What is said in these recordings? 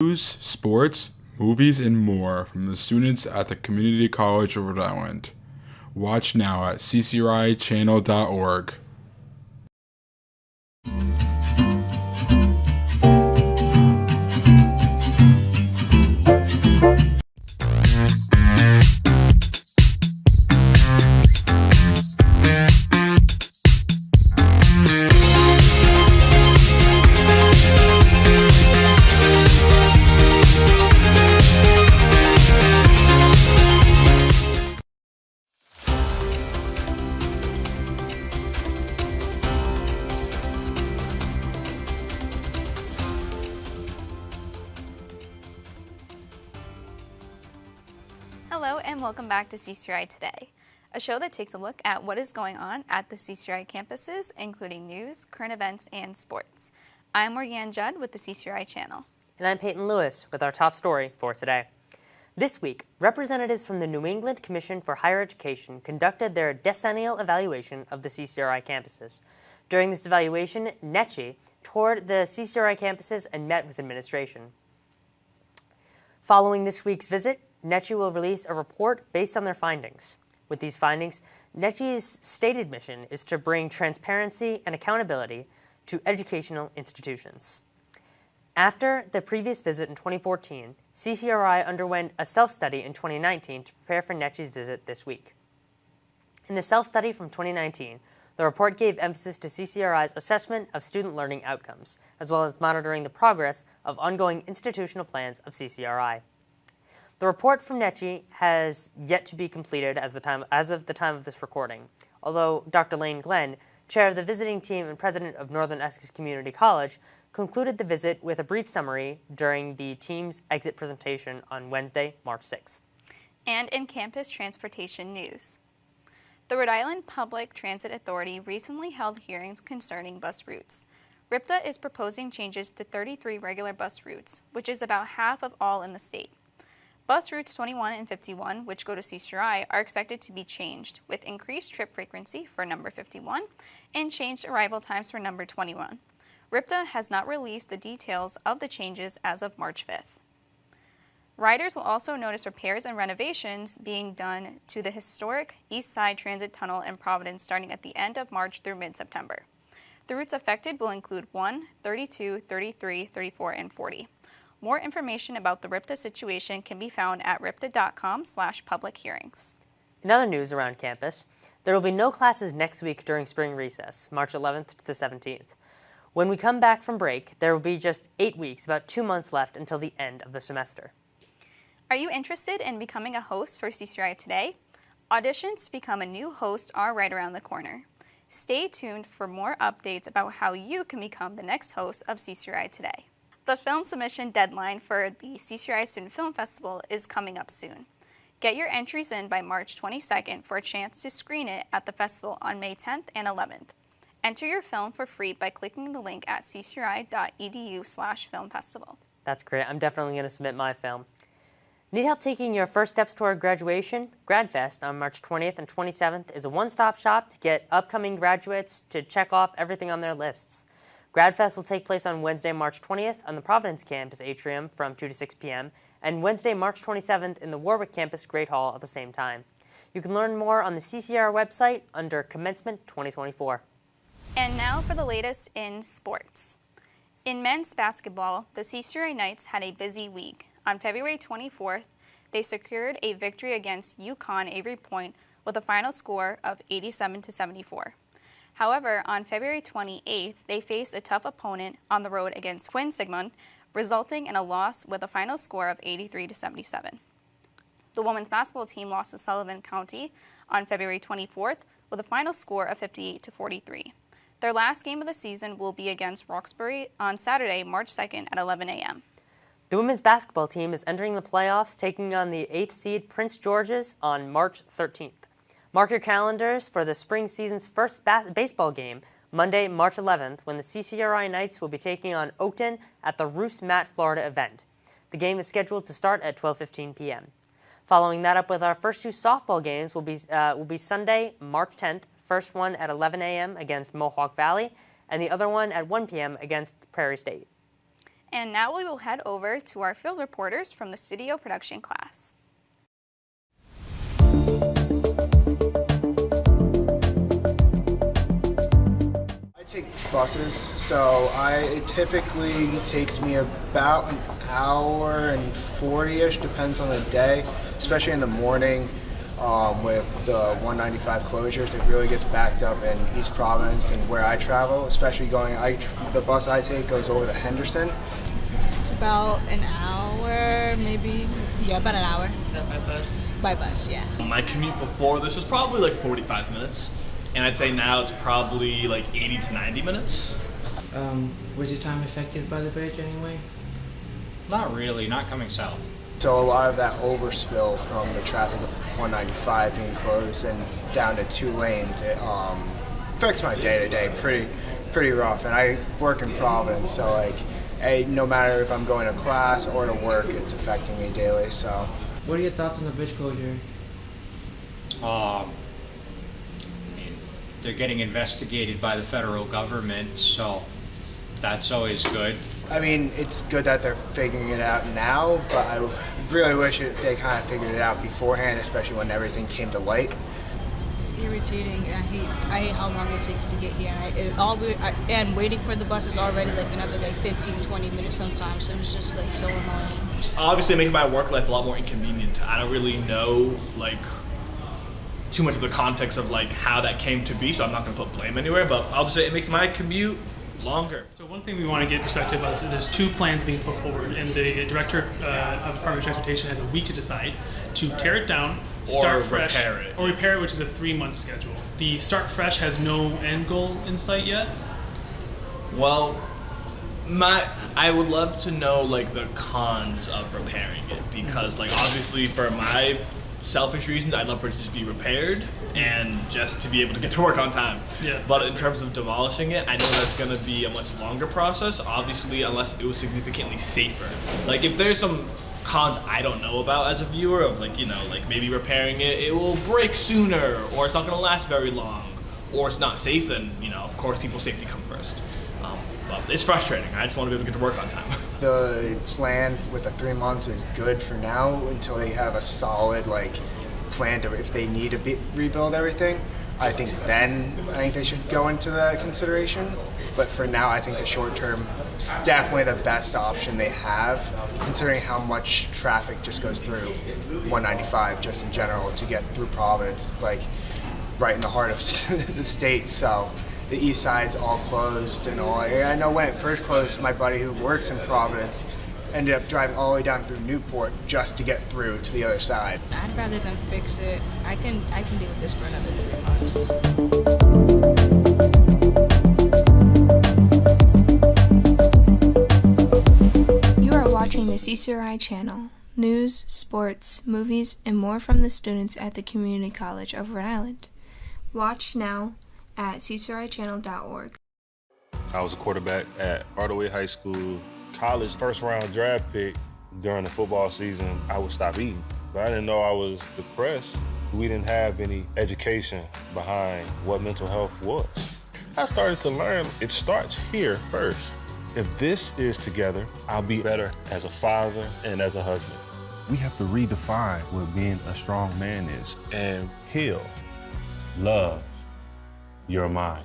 News, sports, movies, and more from the students at the Community College of Rhode Island. Watch now at CCRIChannel.org. Hello and welcome back to CCRI Today, a show that takes a look at what is going on at the CCRI campuses, including news, current events, and sports. I'm Morgan Judd with the CCRI Channel. And I'm Peyton Lewis with our top story for today. This week, representatives from the New England Commission for Higher Education conducted their decennial evaluation of the CCRI campuses. During this evaluation, NECHI toured the CCRI campuses and met with administration. Following this week's visit, NECHI will release a report based on their findings. With these findings, NECHI's stated mission is to bring transparency and accountability to educational institutions. After the previous visit in 2014, CCRI underwent a self-study in 2019 to prepare for NECHI's visit this week. In the self-study from 2019, the report gave emphasis to CCRI's assessment of student learning outcomes, as well as monitoring the progress of ongoing institutional plans of CCRI. The report from NECHI has yet to be completed as of the time of this recording, although Dr. Lane Glenn, chair of the visiting team and president of Northern Essex Community College, concluded the visit with a brief summary during the team's exit presentation on Wednesday, March 6th. And in campus transportation news. The Rhode Island Public Transit Authority recently held hearings concerning bus routes. RIPTA is proposing changes to 33 regular bus routes, which is about half of all in the state. Bus routes 21 and 51, which go to CCRI, are expected to be changed, with increased trip frequency for number 51 and changed arrival times for number 21. RIPTA has not released the details of the changes as of March 5th. Riders will also notice repairs and renovations being done to the historic East Side Transit Tunnel in Providence starting at the end of March through mid-September. The routes affected will include 1, 32, 33, 34, and 40. More information about the RIPTA situation can be found at ripta.com/public hearings. In other news around campus, there will be no classes next week during spring recess, March 11th to the 17th. When we come back from break, there will be just 8 weeks, about 2 months left until the end of the semester. Are you interested in becoming a host for CCRI Today? Auditions to become a new host are right around the corner. Stay tuned for more updates about how you can become the next host of CCRI Today. The film submission deadline for the CCRI Student Film Festival is coming up soon. Get your entries in by March 22nd for a chance to screen it at the festival on May 10th and 11th. Enter your film for free by clicking the link at ccri.edu/filmfestival. That's great. I'm definitely going to submit my film. Need help taking your first steps toward graduation? GradFest on March 20th and 27th is a one-stop shop to get upcoming graduates to check off everything on their lists. GradFest will take place on Wednesday, March 20th on the Providence campus atrium from 2 to 6 p.m. and Wednesday, March 27th in the Warwick campus Great Hall at the same time. You can learn more on the CCR website under Commencement 2024. And now for the latest in sports. In men's basketball, the CCRI Knights had a busy week. On February 24th, they secured a victory against UConn Avery Point with a final score of 87-74. However, on February 28th, they faced a tough opponent on the road against Quinn Sigmund, resulting in a loss with a final score of 83-77. The women's basketball team lost to Sullivan County on February 24th with a final score of 58-43. Their last game of the season will be against Roxbury on Saturday, March 2nd at 11 a.m. The women's basketball team is entering the playoffs, taking on the 8th seed Prince George's on March 13th. Mark your calendars for the spring season's first baseball game, Monday, March 11th, when the CCRI Knights will be taking on Oakton at the Roos Mat, Florida event. The game is scheduled to start at 12:15 p.m. Following that up with our first two softball games will be Sunday, March 10th, first one at 11 a.m. against Mohawk Valley, and the other one at 1 p.m. against Prairie State. And now we will head over to our field reporters from the studio production class. I take buses, so it typically takes me about an hour and 40-ish, depends on the day, especially in the morning. With the 195 closures, it really gets backed up in East Providence and where I travel, especially the bus I take goes over to Henderson. It's about an hour, maybe. Yeah, about an hour. Is that by bus? By bus, yes. My commute before this was probably like 45 minutes, and I'd say now it's probably like 80 to 90 minutes. Was your time affected by the bridge anyway? Not really, not coming south. So a lot of that overspill from the traffic of 195 being closed and down to 2 lanes, it affects my day-to-day pretty rough. And I work in Providence, so no matter if I'm going to class or to work, it's affecting me daily. So, What are your thoughts on the bridge closure? They're getting investigated by the federal government, so that's always good. I mean, it's good that they're figuring it out now, but I really wish they kind of figured it out beforehand, especially when everything came to light. It's irritating. I hate how long it takes to get here. And waiting for the bus is already like another 15, 20 minutes sometimes. So it's just like so annoying. Obviously, it makes my work life a lot more inconvenient. I don't really know too much of the context of how that came to be, so I'm not going to put blame anywhere. But I'll just say it makes my commute longer. So one thing we want to get perspective of is there's 2 plans being put forward, and the director of Department of Transportation has a week to decide to tear it down, start fresh, or repair it, which is a 3-month schedule. The start fresh has no end goal in sight yet. Well, I would love to know the cons of repairing it, because obviously for my selfish reasons, I'd love for it to just be repaired and just to be able to get to work on time. Yeah, but in terms of demolishing it, I know that's going to be a much longer process, obviously, unless it was significantly safer. If there's some cons I don't know about as a viewer of maybe repairing it will break sooner, or it's not going to last very long, or it's not safe, then of course people's safety come first. But it's frustrating. I just want to be able to get to work on time. The plan with the 3 months is good for now until they have a solid plan to, if they need to rebuild everything. I think they should go into that consideration. But for now, I think the short term, definitely the best option they have, considering how much traffic just goes through 195 just in general to get through Providence. It's right in the heart of the state, so the east side's all closed and all. I know when it first closed, my buddy who works in Providence ended up driving all the way down through Newport just to get through to the other side. I'd rather them fix it. I can deal with this for another 3 months. You are watching the CCRI Channel. News, sports, movies, and more from the students at the Community College of Rhode Island. Watch now at ccrichannel.org. I was a quarterback at Hardaway High School. College first-round draft pick. During the football season, I would stop eating. But I didn't know I was depressed. We didn't have any education behind what mental health was. I started to learn it starts here first. If this is together, I'll be better as a father and as a husband. We have to redefine what being a strong man is and heal, love your mind.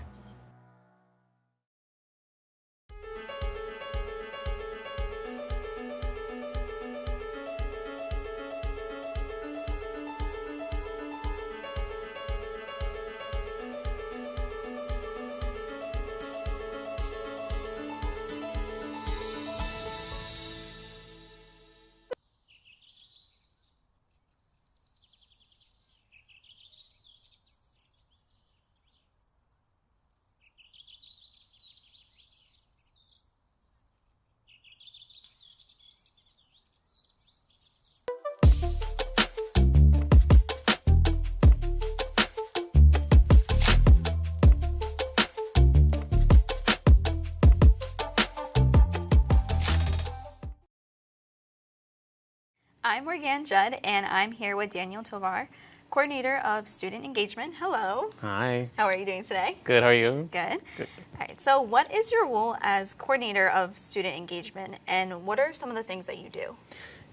I'm Morgan Judd, and I'm here with Daniel Tovar, Coordinator of Student Engagement. Hello. Hi. How are you doing today? Good, how are you? Good. All right, so what is your role as Coordinator of Student Engagement, and what are some of the things that you do?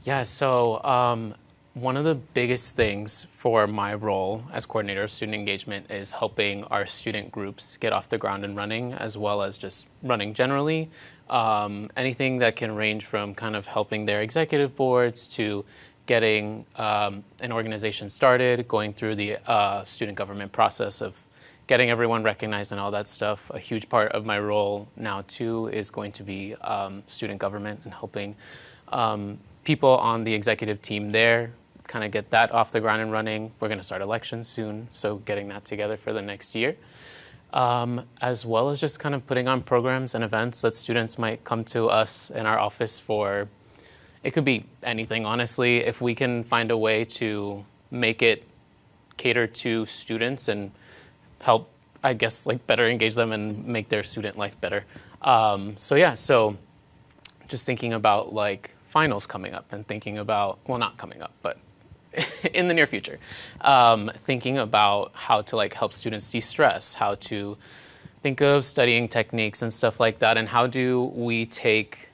Yeah, so one of the biggest things for my role as Coordinator of Student Engagement is helping our student groups get off the ground and running, as well as just running generally. Anything that can range from kind of helping their executive boards to getting an organization started, going through the student government process of getting everyone recognized and all that stuff. A huge part of my role now too is going to be student government and helping people on the executive team there kind of get that off the ground and running. We're going to start elections soon, so getting that together for the next year. As well as just kind of putting on programs and events that students might come to us in our office for. It could be anything, honestly. If we can find a way to make it cater to students and help, I guess, like better engage them and make their student life better. So just thinking about like finals coming up and thinking about, well, not coming up, but in the near future, thinking about how to like help students de-stress, how to think of studying techniques and stuff like that, and how do we take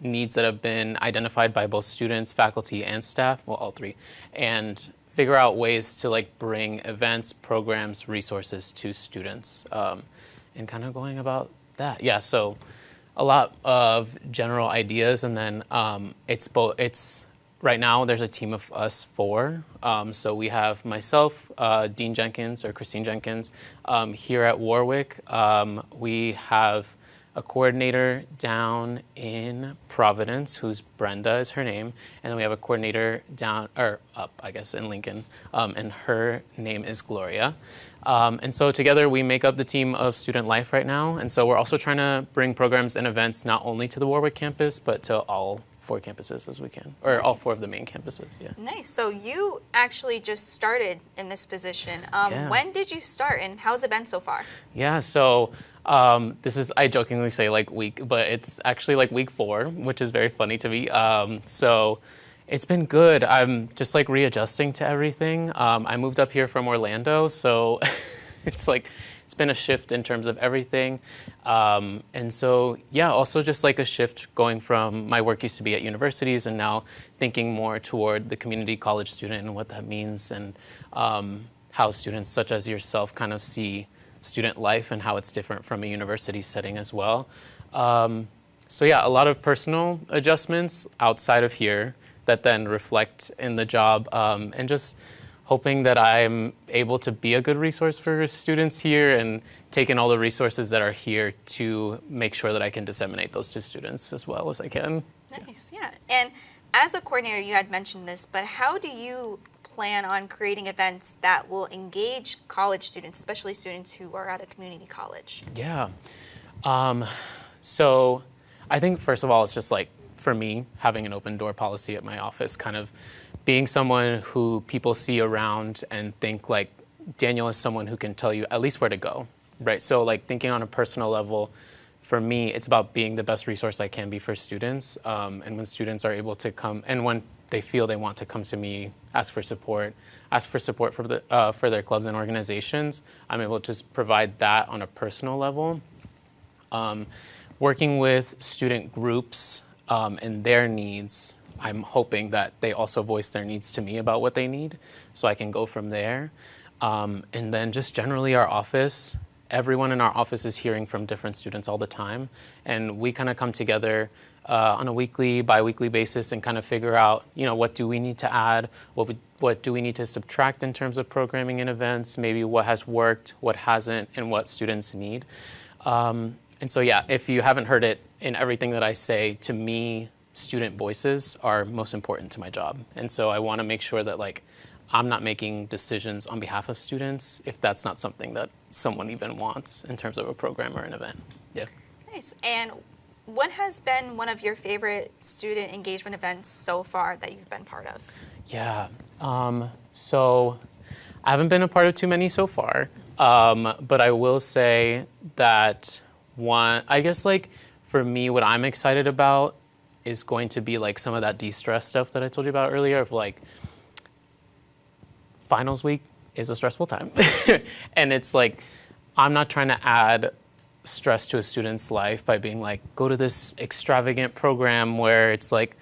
needs that have been identified by both students, faculty, and staff, well, all three, and figure out ways to like bring events, programs, resources to students, and kind of going about that. Yeah, so a lot of general ideas, and then it's right now there's a team of us four. So we have myself, Dean Jenkins or Christine Jenkins, here at Warwick. We have a coordinator down in Providence, who's Brenda is her name, and then we have a coordinator down, or up, I guess, in Lincoln, and her name is Gloria. And so together we make up the team of Student Life right now, and so we're also trying to bring programs and events not only to the Warwick campus, but to all 4 campuses as we can, or all 4 of the main campuses, yeah. Nice, so you actually just started in this position. Yeah. When did you start, and how's it been so far? Yeah, so this is, I jokingly say like week, but it's actually like week 4, which is very funny to me. So it's been good. I'm just like readjusting to everything. I moved up here from Orlando, so it's been a shift in terms of everything. And so, yeah, also just like a shift going from my work used to be at universities and now thinking more toward the community college student and what that means, and how students such as yourself kind of see student life and how it's different from a university setting as well. So yeah, a lot of personal adjustments outside of here that then reflect in the job, and just hoping that I'm able to be a good resource for students here and take in all the resources that are here to make sure that I can disseminate those to students as well as I can. Nice, yeah. And as a coordinator, you had mentioned this, but how do you plan on creating events that will engage college students, especially students who are at a community college? Yeah. So I think first of all, it's just like, for me, having an open door policy at my office, kind of being someone who people see around and think like Daniel is someone who can tell you at least where to go, right? So like thinking on a personal level, for me, it's about being the best resource I can be for students. And when students are able to come, and when they feel they want to come to me, ask for support for their clubs and organizations, I'm able to provide that on a personal level. Working with student groups and their needs, I'm hoping that they also voice their needs to me about what they need, so I can go from there. And then just generally our office, everyone in our office is hearing from different students all the time, and we kind of come together on a weekly, bi-weekly basis and kind of figure out, what do we need to add, what do we need to subtract in terms of programming and events, maybe what has worked, what hasn't, and what students need. And so, yeah, if you haven't heard it in everything that I say, to me, student voices are most important to my job. And so I want to make sure that I'm not making decisions on behalf of students if that's not something that someone even wants in terms of a program or an event. Yeah. Nice. And what has been one of your favorite student engagement events so far that you've been part of? Yeah. So I haven't been a part of too many so far, but I will say that for me, what I'm excited about is going to be some of that de-stress stuff that I told you about earlier, of finals week is a stressful time. And it's like, I'm not trying to add stress to a student's life by being like, go to this extravagant program where it's like,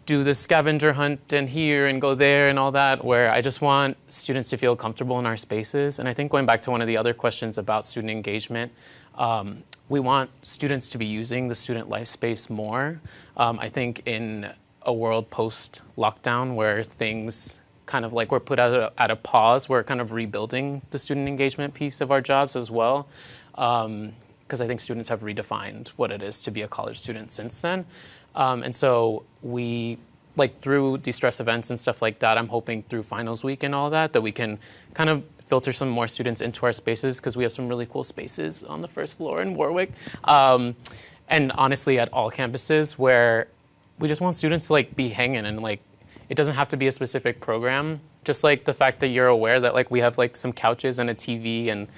do the scavenger hunt and here and go there and all that, where I just want students to feel comfortable in our spaces. And I think going back to one of the other questions about student engagement, we want students to be using the student life space more. I think in a world post-lockdown where things kind of like we're put at a pause, we're kind of rebuilding the student engagement piece of our jobs as well. Because I think students have redefined what it is to be a college student since then. And so we, like through de-stress events and stuff like that, I'm hoping through finals week and all that, that we can kind of filter some more students into our spaces, because we have some really cool spaces on the first floor in Warwick. And honestly, at all campuses, where we just want students to like be hanging, and like, it doesn't have to be a specific program. Just like the fact that you're aware that like we have like some couches and a TV and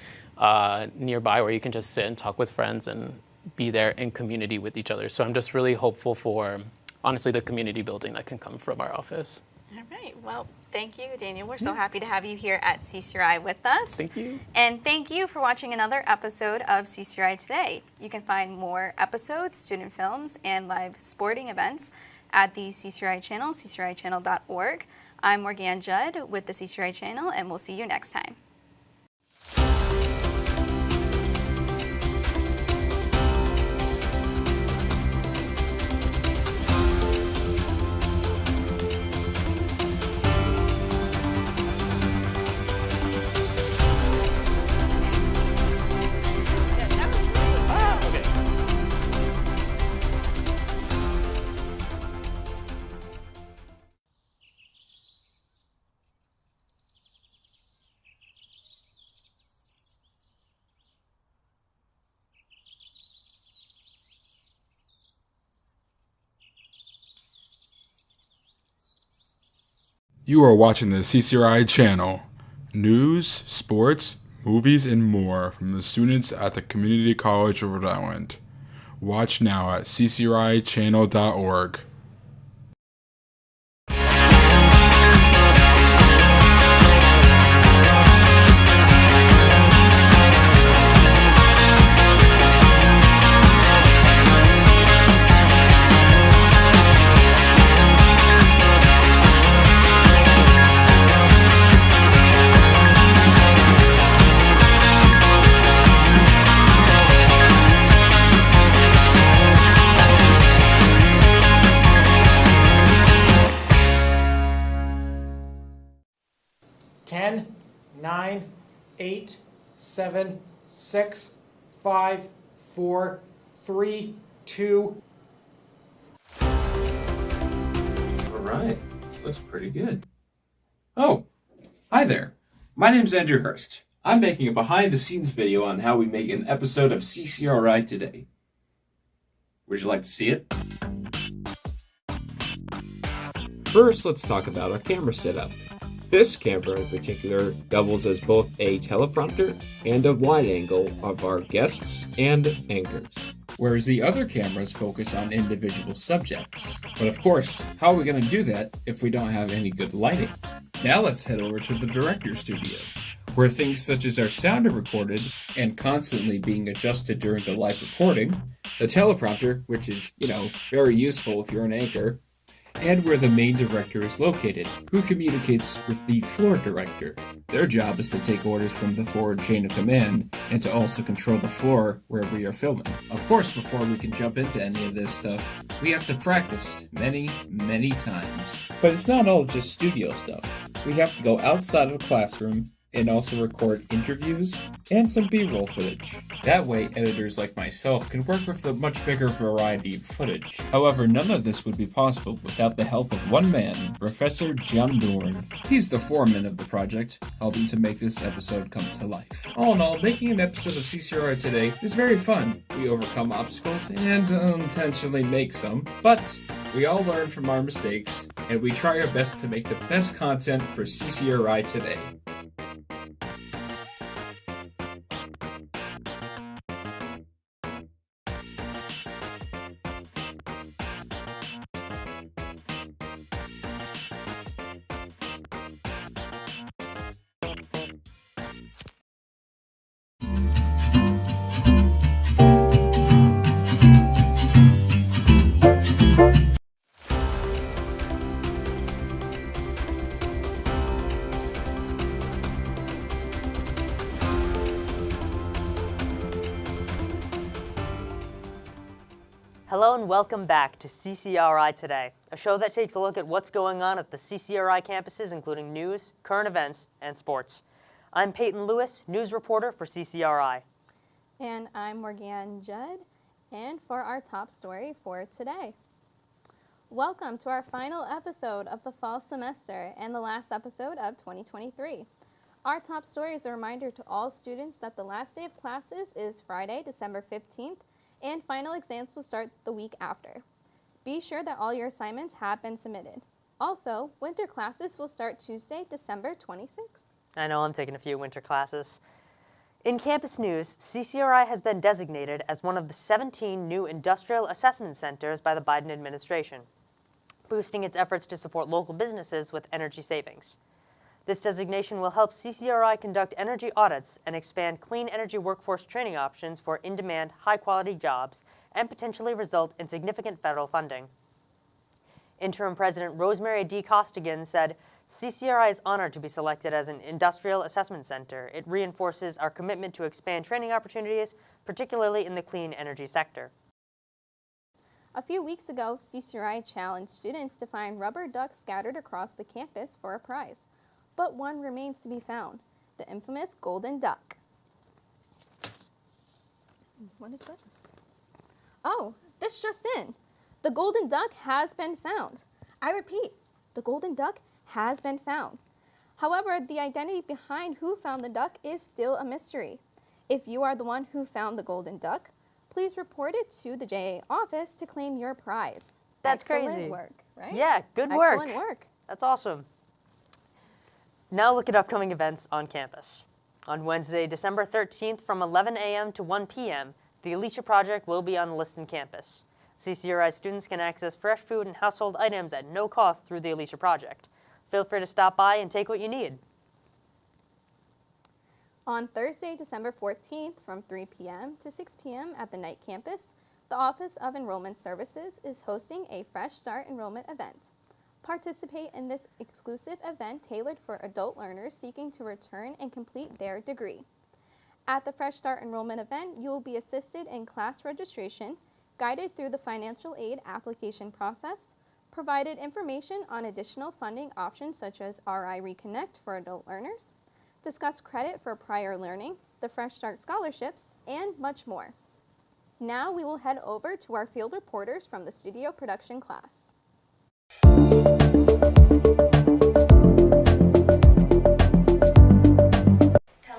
nearby where you can just sit and talk with friends and be there in community with each other. So I'm just really hopeful for, honestly, the community building that can come from our office. All right. Well, thank you, Daniel. We're so happy to have you here at CCRI with us. Thank you. And thank you for watching another episode of CCRI Today. You can find more episodes, student films, and live sporting events at the CCRI Channel, ccrichannel.org. I'm Morgan Judd with the CCRI Channel, and we'll see you next time. You are watching the CCRI Channel. News, sports, movies, and more from the students at the Community College of Rhode Island. Watch now at CCRIChannel.org. Ten, 9, 8, 7, 6, 5, 4, 3, 2. All right, this looks pretty good. Oh, hi there. My name's Andrew Hurst. I'm making a behind-the-scenes video on how we make an episode of CCRI Today. Would you like to see it? First, let's talk about our camera setup. This camera in particular doubles as both a teleprompter and a wide angle of our guests and anchors, whereas the other cameras focus on individual subjects. But of course, how are we going to do that if we don't have any good lighting? Now let's head over to the director's studio, where things such as our sound are recorded and constantly being adjusted during the live recording, the teleprompter, which is, very useful if you're an anchor, and where the main director is located, who communicates with the floor director. Their job is to take orders from the forward chain of command and to also control the floor where we are filming. Of course, before we can jump into any of this stuff, we have to practice many, many times. But it's not all just studio stuff. We have to go outside of the classroom and also record interviews and some B-roll footage. That way, editors like myself can work with a much bigger variety of footage. However, none of this would be possible without the help of one man, Professor John Dorn. He's the foreman of the project, helping to make this episode come to life. All in all, making an episode of CCRI Today is very fun. We overcome obstacles and unintentionally make some, but we all learn from our mistakes, and we try our best to make the best content for CCRI Today. Hello and welcome back to CCRI Today, a show that takes a look at what's going on at the CCRI campuses, including news, current events, and sports. I'm Peyton Lewis, news reporter for CCRI. And I'm Morgan Judd, and for our top story for today. Welcome to our final episode of the fall semester and the last episode of 2023. Our top story is a reminder to all students that the last day of classes is Friday, December 15th, and final exams will start the week after. Be sure that all your assignments have been submitted. Also, winter classes will start Tuesday, December 26th. I know I'm taking a few winter classes. In campus news, CCRI has been designated as one of the 17 new industrial assessment centers by the Biden administration, boosting its efforts to support local businesses with energy savings. This designation will help CCRI conduct energy audits and expand clean energy workforce training options for in-demand, high-quality jobs and potentially result in significant federal funding. Interim President Rosemary D. Costigan said, CCRI is honored to be selected as an industrial assessment center. It reinforces our commitment to expand training opportunities, particularly in the clean energy sector. A few weeks ago, CCRI challenged students to find rubber ducks scattered across the campus for a prize. But one remains to be found, the infamous golden duck. What is this? Oh, this just in. The golden duck has been found. I repeat, the golden duck has been found. However, the identity behind who found the duck is still a mystery. If you are the one who found the golden duck, please report it to the JA office to claim your prize. That's Excellent crazy. work, right? Yeah, good work. Excellent work. That's awesome. Now look at upcoming events on campus. On Wednesday, December 13th from 11 a.m. to 1 p.m., the Alicia Project will be on the Liston campus. CCRI students can access fresh food and household items at no cost through the Alicia Project. Feel free to stop by and take what you need. On Thursday, December 14th from 3 p.m. to 6 p.m. at the Knight campus, the Office of Enrollment Services is hosting a Fresh Start enrollment event. Participate in this exclusive event tailored for adult learners seeking to return and complete their degree. At the Fresh Start enrollment event, you will be assisted in class registration, guided through the financial aid application process, provided information on additional funding options such as RI Reconnect for adult learners, discuss credit for prior learning, the Fresh Start scholarships, and much more. Now we will head over to our field reporters from the studio production class. Tell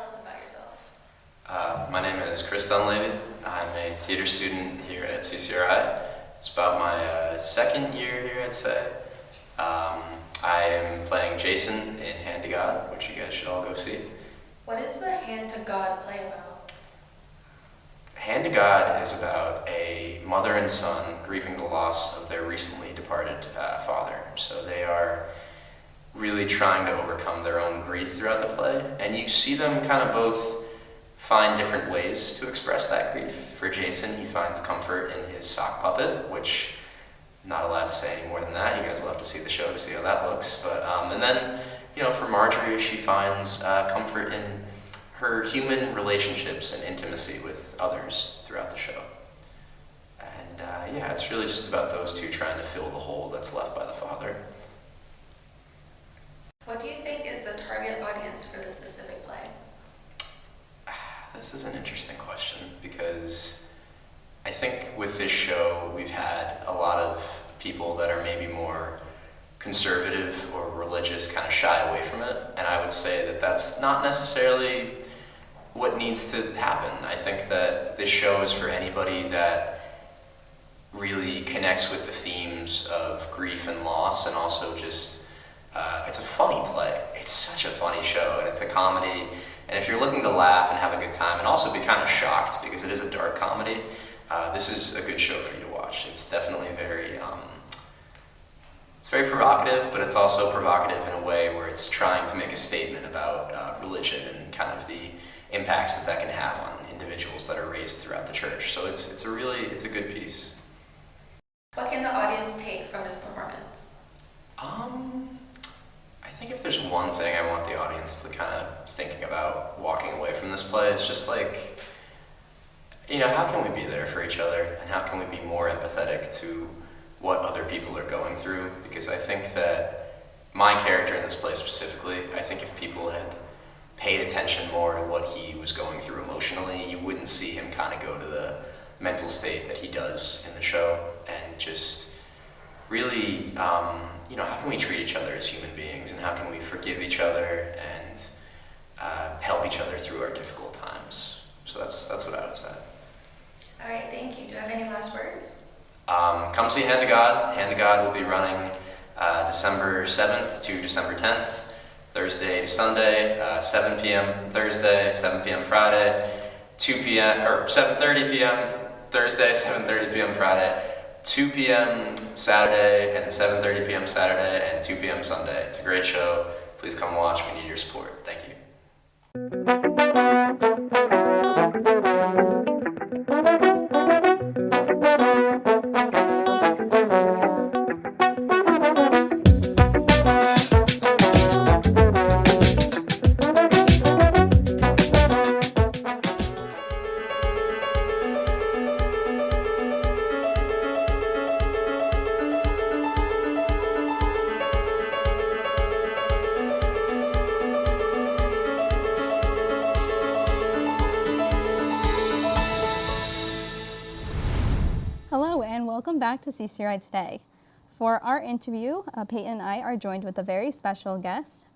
us about yourself. My name is Chris Dunleavy. I'm a theater student here at CCRI. It's about my second year here, I'd say. I am playing Jason in Hand to God, which you guys should all go see. What is the Hand to God play about? Hand to God is about a mother and son grieving the loss of their recently departed father. So they are really trying to overcome their own grief throughout the play, and you see them kind of both find different ways to express that grief. For Jason, he finds comfort in his sock puppet, which I'm not allowed to say any more than that. You guys will have to see the show to see how that looks. But and then, for Marjorie, she finds comfort in her human relationships and intimacy with others throughout the show. And it's really just about those two trying to fill the hole that's left by the father. What do you think is the target audience for the specific play? This is an interesting question because I think with this show we've had a lot of people that are maybe more conservative or religious kind of shy away from it, and I would say that that's not necessarily what needs to happen. I think that this show is for anybody that really connects with the themes of grief and loss, and also just it's a funny play. It's such a funny show, and it's a comedy, and if you're looking to laugh and have a good time and also be kind of shocked because it is a dark comedy, this is a good show for you to watch. It's definitely it's very provocative, but it's also provocative in a way where it's trying to make a statement about religion and kind of the impacts that can have on individuals that are raised throughout the church. So it's a good piece. What can the audience take from this performance? I think if there's one thing I want the audience to kind of thinking about walking away from this play, it's just like, how can we be there for each other, and how can we be more empathetic to what other people are going through? Because I think that my character in this play specifically, I think if people had paid attention more to what he was going through emotionally, you wouldn't see him kind of go to the mental state that he does in the show, and just really, how can we treat each other as human beings, and how can we forgive each other and help each other through our difficult times? So that's what I would say. All right, thank you. Do you have any last words? Come see Hand to God. Hand to God will be running December 7th to December 10th, Thursday to Sunday, 7 p.m. Thursday, 7 p.m. Friday, 2 p.m. or 7:30 p.m. Thursday, 7:30 p.m. Friday, 2 p.m. Saturday, and 7:30 p.m. Saturday, and 2 p.m. Sunday. It's a great show. Please come watch. We need your support. Thank you. Hello and welcome back to CCRI Today. For our interview, Peyton and I are joined with a very special guest,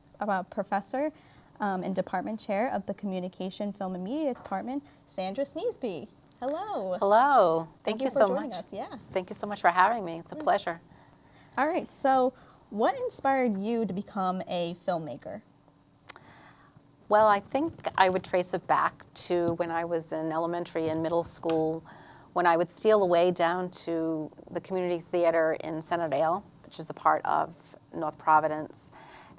Professor and Department Chair of the Communication, Film and Media Department, Sandra Sneesby. Hello. Hello. Thank you for so joining much. us. Yeah. Thank you so much for having me. It's a pleasure. All right, so what inspired you to become a filmmaker? Well, I think I would trace it back to when I was in elementary and middle school, when I would steal away down to the community theater in Centerdale, which is a part of North Providence,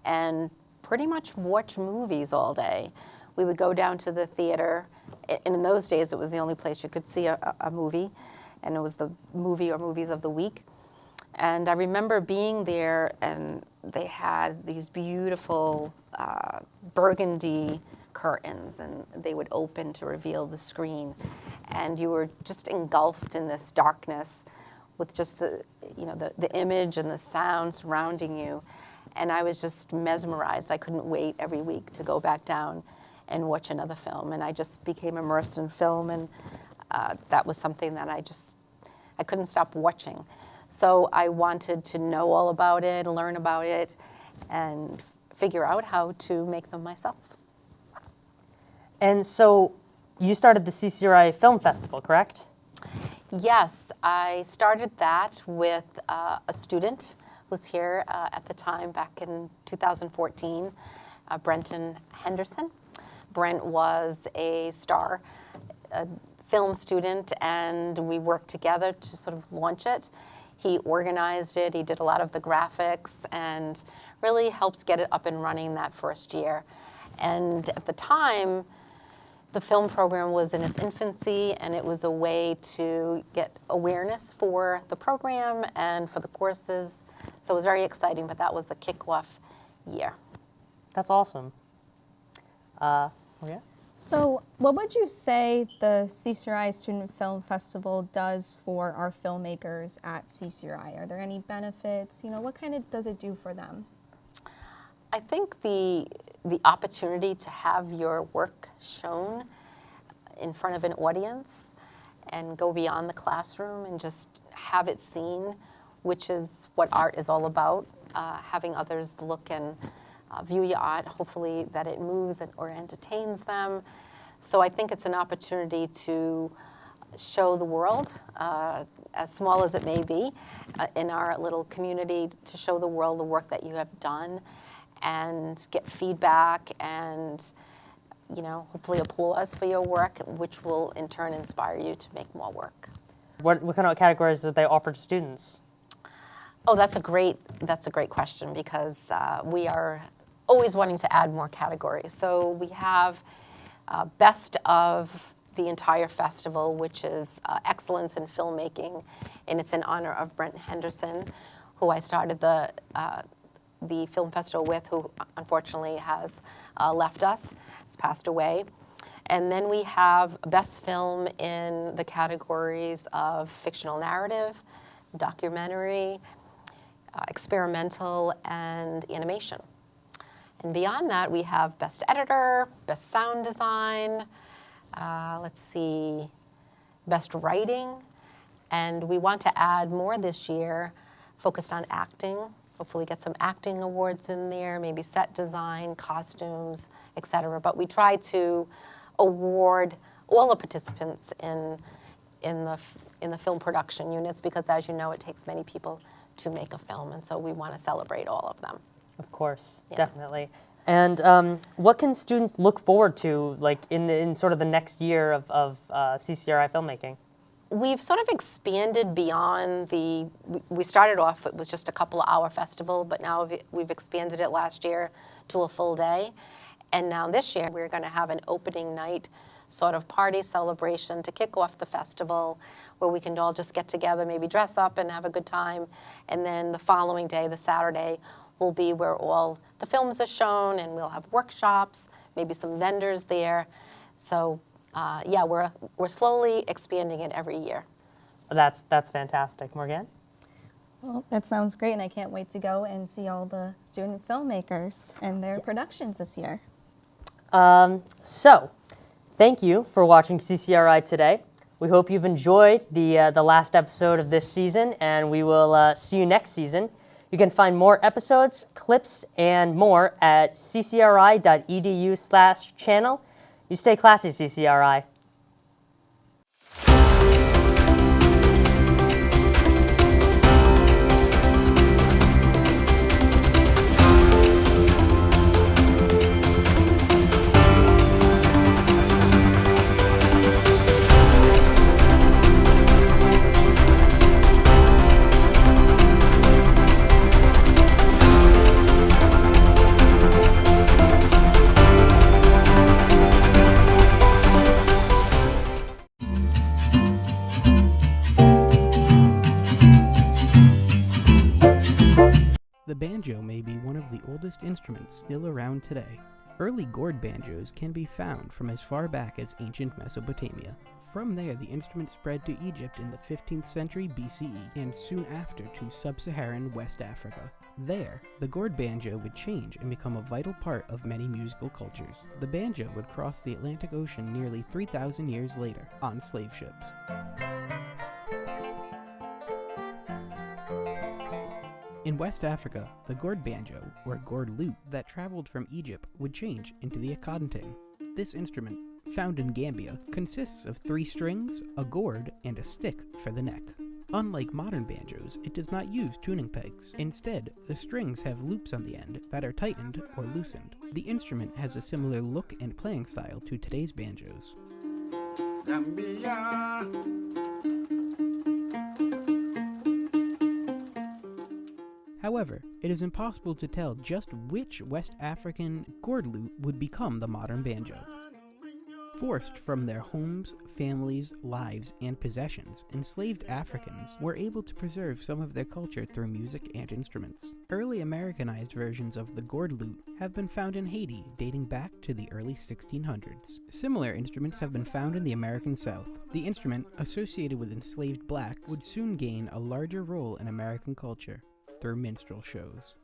and pretty much watch movies all day. We would go down to the theater, and in those days it was the only place you could see a movie, and it was the movie or movies of the week. And I remember being there, and they had these beautiful burgundy curtains, and they would open to reveal the screen. And you were just engulfed in this darkness with just the image and the sound surrounding you. And I was just mesmerized. I couldn't wait every week to go back down and watch another film. And I just became immersed in film, and that was something that I couldn't stop watching. So I wanted to know all about it, learn about it, and figure out how to make them myself. And so you started the CCRI Film Festival, correct? Yes, I started that with a student who was here at the time back in 2014, Brenton Henderson. Brent was a star film student, and we worked together to sort of launch it. He organized it, he did a lot of the graphics, and really helped get it up and running that first year. And at the time, the film program was in its infancy, and it was a way to get awareness for the program and for the courses. So it was very exciting, but that was the kickoff year. That's awesome. Yeah. So what would you say the CCRI Student Film Festival does for our filmmakers at CCRI? Are there any benefits? What kind of does it do for them? I think the opportunity to have your work shown in front of an audience and go beyond the classroom and just have it seen, which is what art is all about, having others look and view your art, hopefully that it moves or entertains them. So I think it's an opportunity to show the world, as small as it may be, in our little community, to show the world the work that you have done and get feedback and, hopefully applause for your work, which will in turn inspire you to make more work. What kind of categories do they offer to students? Oh, that's a great question, because we are always wanting to add more categories. So we have best of the entire festival, which is excellence in filmmaking, and it's in honor of Brent Henderson, who I started the film festival with, who unfortunately has left us, has passed away. And then we have Best Film in the categories of fictional narrative, documentary, experimental, and animation. And beyond that, we have Best Editor, Best Sound Design, let's see, Best Writing, and we want to add more this year focused on acting, hopefully get some acting awards in there, maybe set design, costumes, etc. But we try to award all the participants in the film production units because, as you know, it takes many people to make a film, and so we want to celebrate all of them. Of course, definitely. And what can students look forward to, like in sort of the next year of CCRI filmmaking? We've sort of expanded beyond we started off, it was just a couple-hour festival, but now we've expanded it last year to a full day. And now this year, we're going to have an opening night sort of party celebration to kick off the festival where we can all just get together, maybe dress up and have a good time. And then the following day, the Saturday, will be where all the films are shown, and we'll have workshops, maybe some vendors there. So yeah, we're slowly expanding it every year. That's fantastic. Morgan? Well, that sounds great, and I can't wait to go and see all the student filmmakers and their productions this year. So, thank you for watching CCRI today. We hope you've enjoyed the last episode of this season, and we will see you next season. You can find more episodes, clips, and more at ccri.edu/channel. You stay classy, CCRI. The banjo may be one of the oldest instruments still around today. Early gourd banjos can be found from as far back as ancient Mesopotamia. From there, the instrument spread to Egypt in the 15th century BCE, and soon after to sub-Saharan West Africa. There, the gourd banjo would change and become a vital part of many musical cultures. The banjo would cross the Atlantic Ocean nearly 3,000 years later, on slave ships. In West Africa, the gourd banjo, or gourd lute, that traveled from Egypt would change into the akadanteng. This instrument, found in Gambia, consists of 3 strings, a gourd, and a stick for the neck. Unlike modern banjos, it does not use tuning pegs. Instead, the strings have loops on the end that are tightened or loosened. The instrument has a similar look and playing style to today's banjos. Gambia. However, it is impossible to tell just which West African gourd lute would become the modern banjo. Forced from their homes, families, lives, and possessions, enslaved Africans were able to preserve some of their culture through music and instruments. Early Americanized versions of the gourd lute have been found in Haiti, dating back to the early 1600s. Similar instruments have been found in the American South. The instrument, associated with enslaved blacks, would soon gain a larger role in American culture through minstrel shows.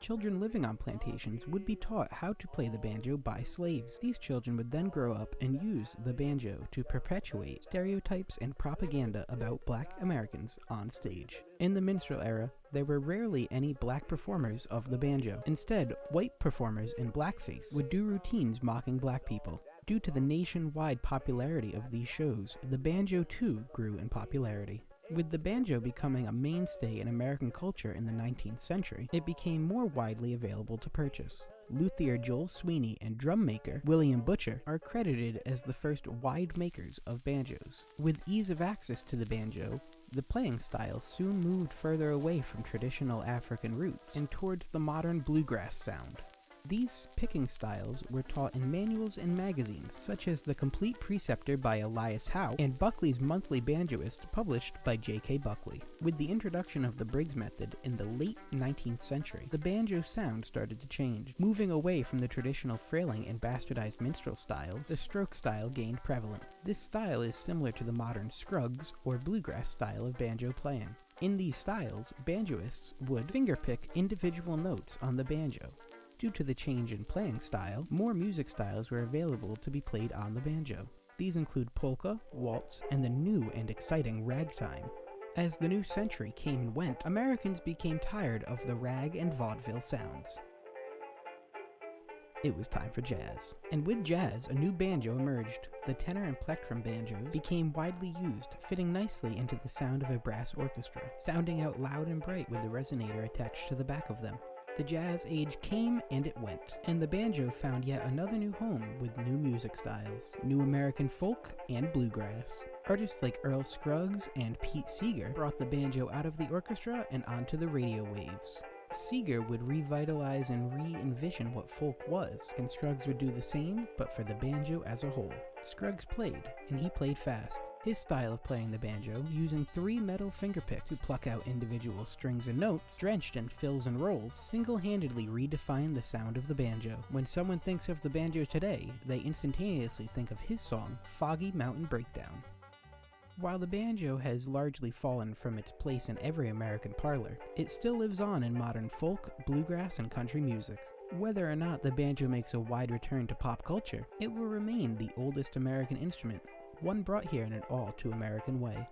Children living on plantations would be taught how to play the banjo by slaves. These children would then grow up and use the banjo to perpetuate stereotypes and propaganda about black Americans on stage. In the minstrel era, there were rarely any black performers of the banjo. Instead, white performers in blackface would do routines mocking black people. Due to the nationwide popularity of these shows, the banjo too grew in popularity. With the banjo becoming a mainstay in American culture in the 19th century, it became more widely available to purchase. Luthier Joel Sweeney and drum maker William Butcher are credited as the first wide makers of banjos. With ease of access to the banjo, the playing style soon moved further away from traditional African roots and towards the modern bluegrass sound. These picking styles were taught in manuals and magazines, such as The Complete Preceptor by Elias Howe and Buckley's Monthly Banjoist, published by J.K. Buckley. With the introduction of the Briggs method in the late 19th century, the banjo sound started to change. Moving away from the traditional frailing and bastardized minstrel styles, the stroke style gained prevalence. This style is similar to the modern scruggs, or bluegrass style of banjo playing. In these styles, banjoists would fingerpick individual notes on the banjo. Due to the change in playing style, more music styles were available to be played on the banjo. These include polka, waltz, and the new and exciting ragtime. As the new century came and went, Americans became tired of the rag and vaudeville sounds. It was time for jazz. And with jazz, a new banjo emerged. The tenor and plectrum banjos became widely used, fitting nicely into the sound of a brass orchestra, sounding out loud and bright with the resonator attached to the back of them. The jazz age came and it went, and the banjo found yet another new home with new music styles, new American folk and bluegrass. Artists like Earl Scruggs and Pete Seeger brought the banjo out of the orchestra and onto the radio waves. Seeger would revitalize and re-envision what folk was, and Scruggs would do the same, but for the banjo as a whole. Scruggs played, and he played fast. His style of playing the banjo, using 3 metal fingerpicks to pluck out individual strings and notes, drenched in fills and rolls, single-handedly redefined the sound of the banjo. When someone thinks of the banjo today, they instantaneously think of his song, Foggy Mountain Breakdown. While the banjo has largely fallen from its place in every American parlor, it still lives on in modern folk, bluegrass, and country music. Whether or not the banjo makes a wide return to pop culture, it will remain the oldest American instrument, one brought here in an all-too-American way.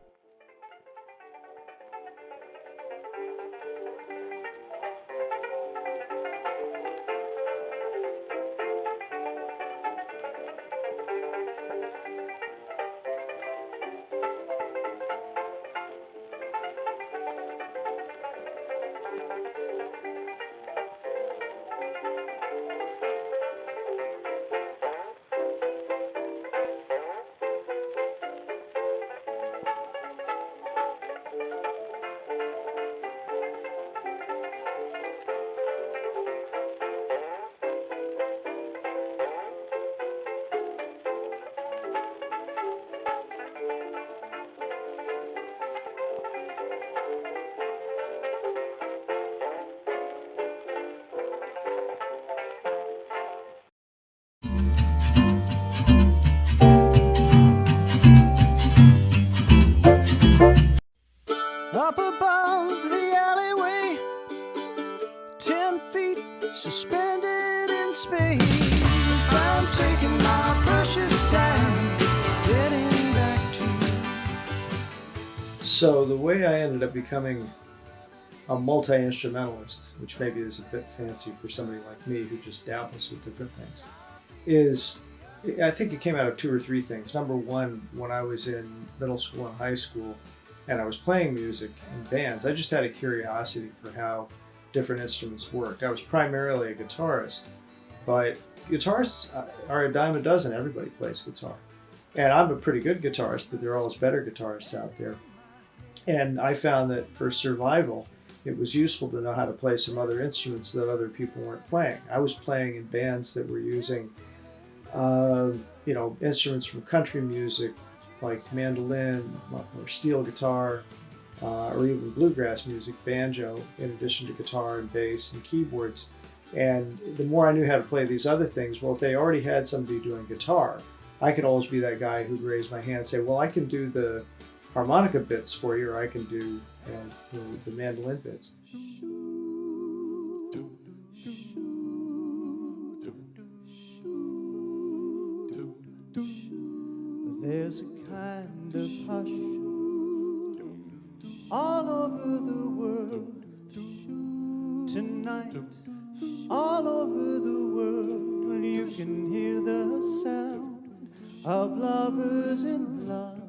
Up above the alleyway, 10 feet suspended in space. I'm taking my precious time, getting back to you. So the way I ended up becoming a multi-instrumentalist, which maybe is a bit fancy for somebody like me who just dabbles with different things, is I think it came out of 2 or 3 things. Number one, when I was in middle school and high school, and I was playing music in bands, I just had a curiosity for how different instruments work. I was primarily a guitarist, but guitarists are a dime a dozen. Everybody plays guitar. And I'm a pretty good guitarist, but there are always better guitarists out there. And I found that for survival, it was useful to know how to play some other instruments that other people weren't playing. I was playing in bands that were using instruments from country music, like mandolin or steel guitar, or even bluegrass music, banjo, in addition to guitar and bass and keyboards. And the more I knew how to play these other things, well, if they already had somebody doing guitar, I could always be that guy who'd raise my hand and say, well, I can do the harmonica bits for you, or I can do the mandolin bits. There's a kind of hush all over the world tonight. All over the world you can hear the sound of lovers in love.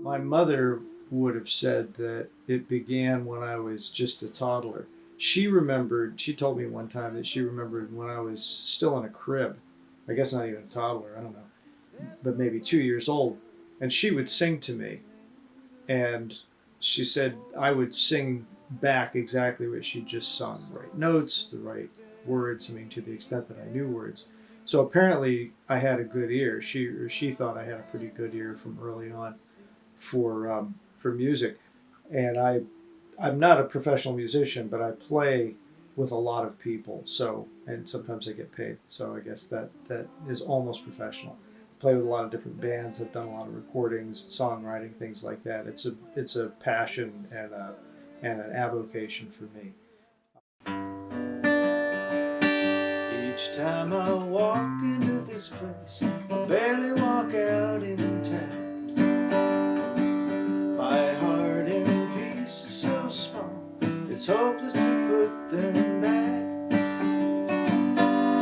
My mother would have said that it began when I was just a toddler. She told me one time that she remembered when I was still in a crib. I guess not even a toddler, I don't know, but maybe 2 years old. And she would sing to me. And she said I would sing back exactly what she just sung. The right notes, the right words, I mean, to the extent that I knew words. So apparently I had a good ear. She thought I had a pretty good ear from early on for music. And I'm not a professional musician, but I play with a lot of people. So, and sometimes I get paid. So I guess that is almost professional. Play with a lot of different bands. I've done a lot of recordings, songwriting, things like that. It's a passion and an avocation for me. Each time I walk into this place, I barely walk out intact. My heart in peace is so small, it's hopeless to put them back.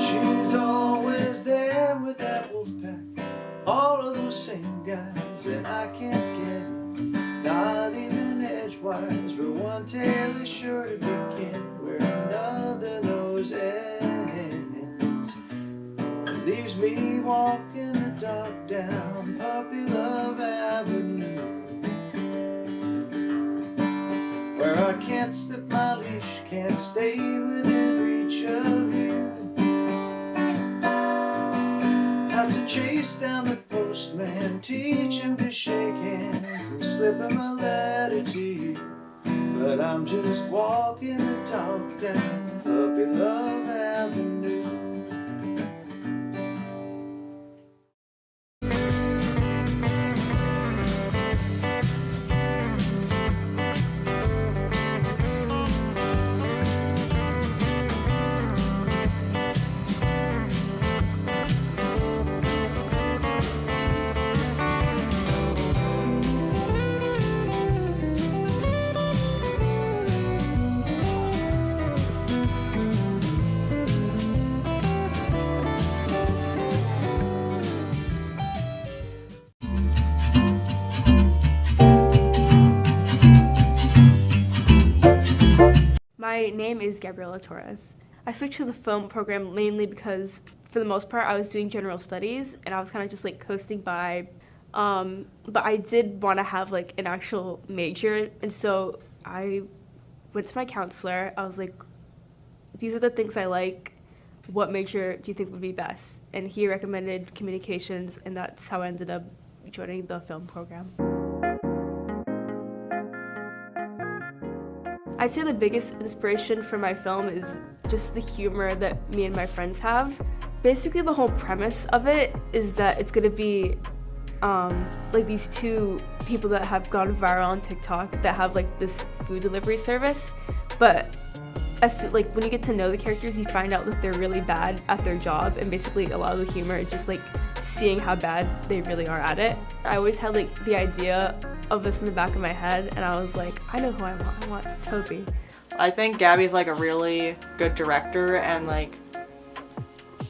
She's always there with that wolf pack, all of those same guys, and I can't get it. Not even edgewise, where one tail is sure to begin, where another nose ends. It leaves me walking the dog down Puppy Love Avenue, where I can't slip my leash, can't stay within reach of you. Have to chase down the postman, teach him to shake hands and slip him a letter to you. But I'm just walking the dog down Puppy Love Avenue. My name is Gabriela Torres. I switched to the film program mainly because, for the most part, I was doing general studies and I was kind of just like coasting by. But I did want to have like an actual major, and so I went to my counselor. I was like, these are the things I like. What major do you think would be best? And he recommended communications, and that's how I ended up joining the film program. I'd say the biggest inspiration for my film is just the humor that me and my friends have. Basically, the whole premise of it is that it's gonna be like these two people that have gone viral on TikTok that have like this food delivery service, but like when you get to know the characters, you find out that they're really bad at their job, and basically a lot of the humor is just like seeing how bad they really are at it. I always had like the idea of this in the back of my head, and I was like, I know who I want. I want Toby. I think Gabby's like a really good director and like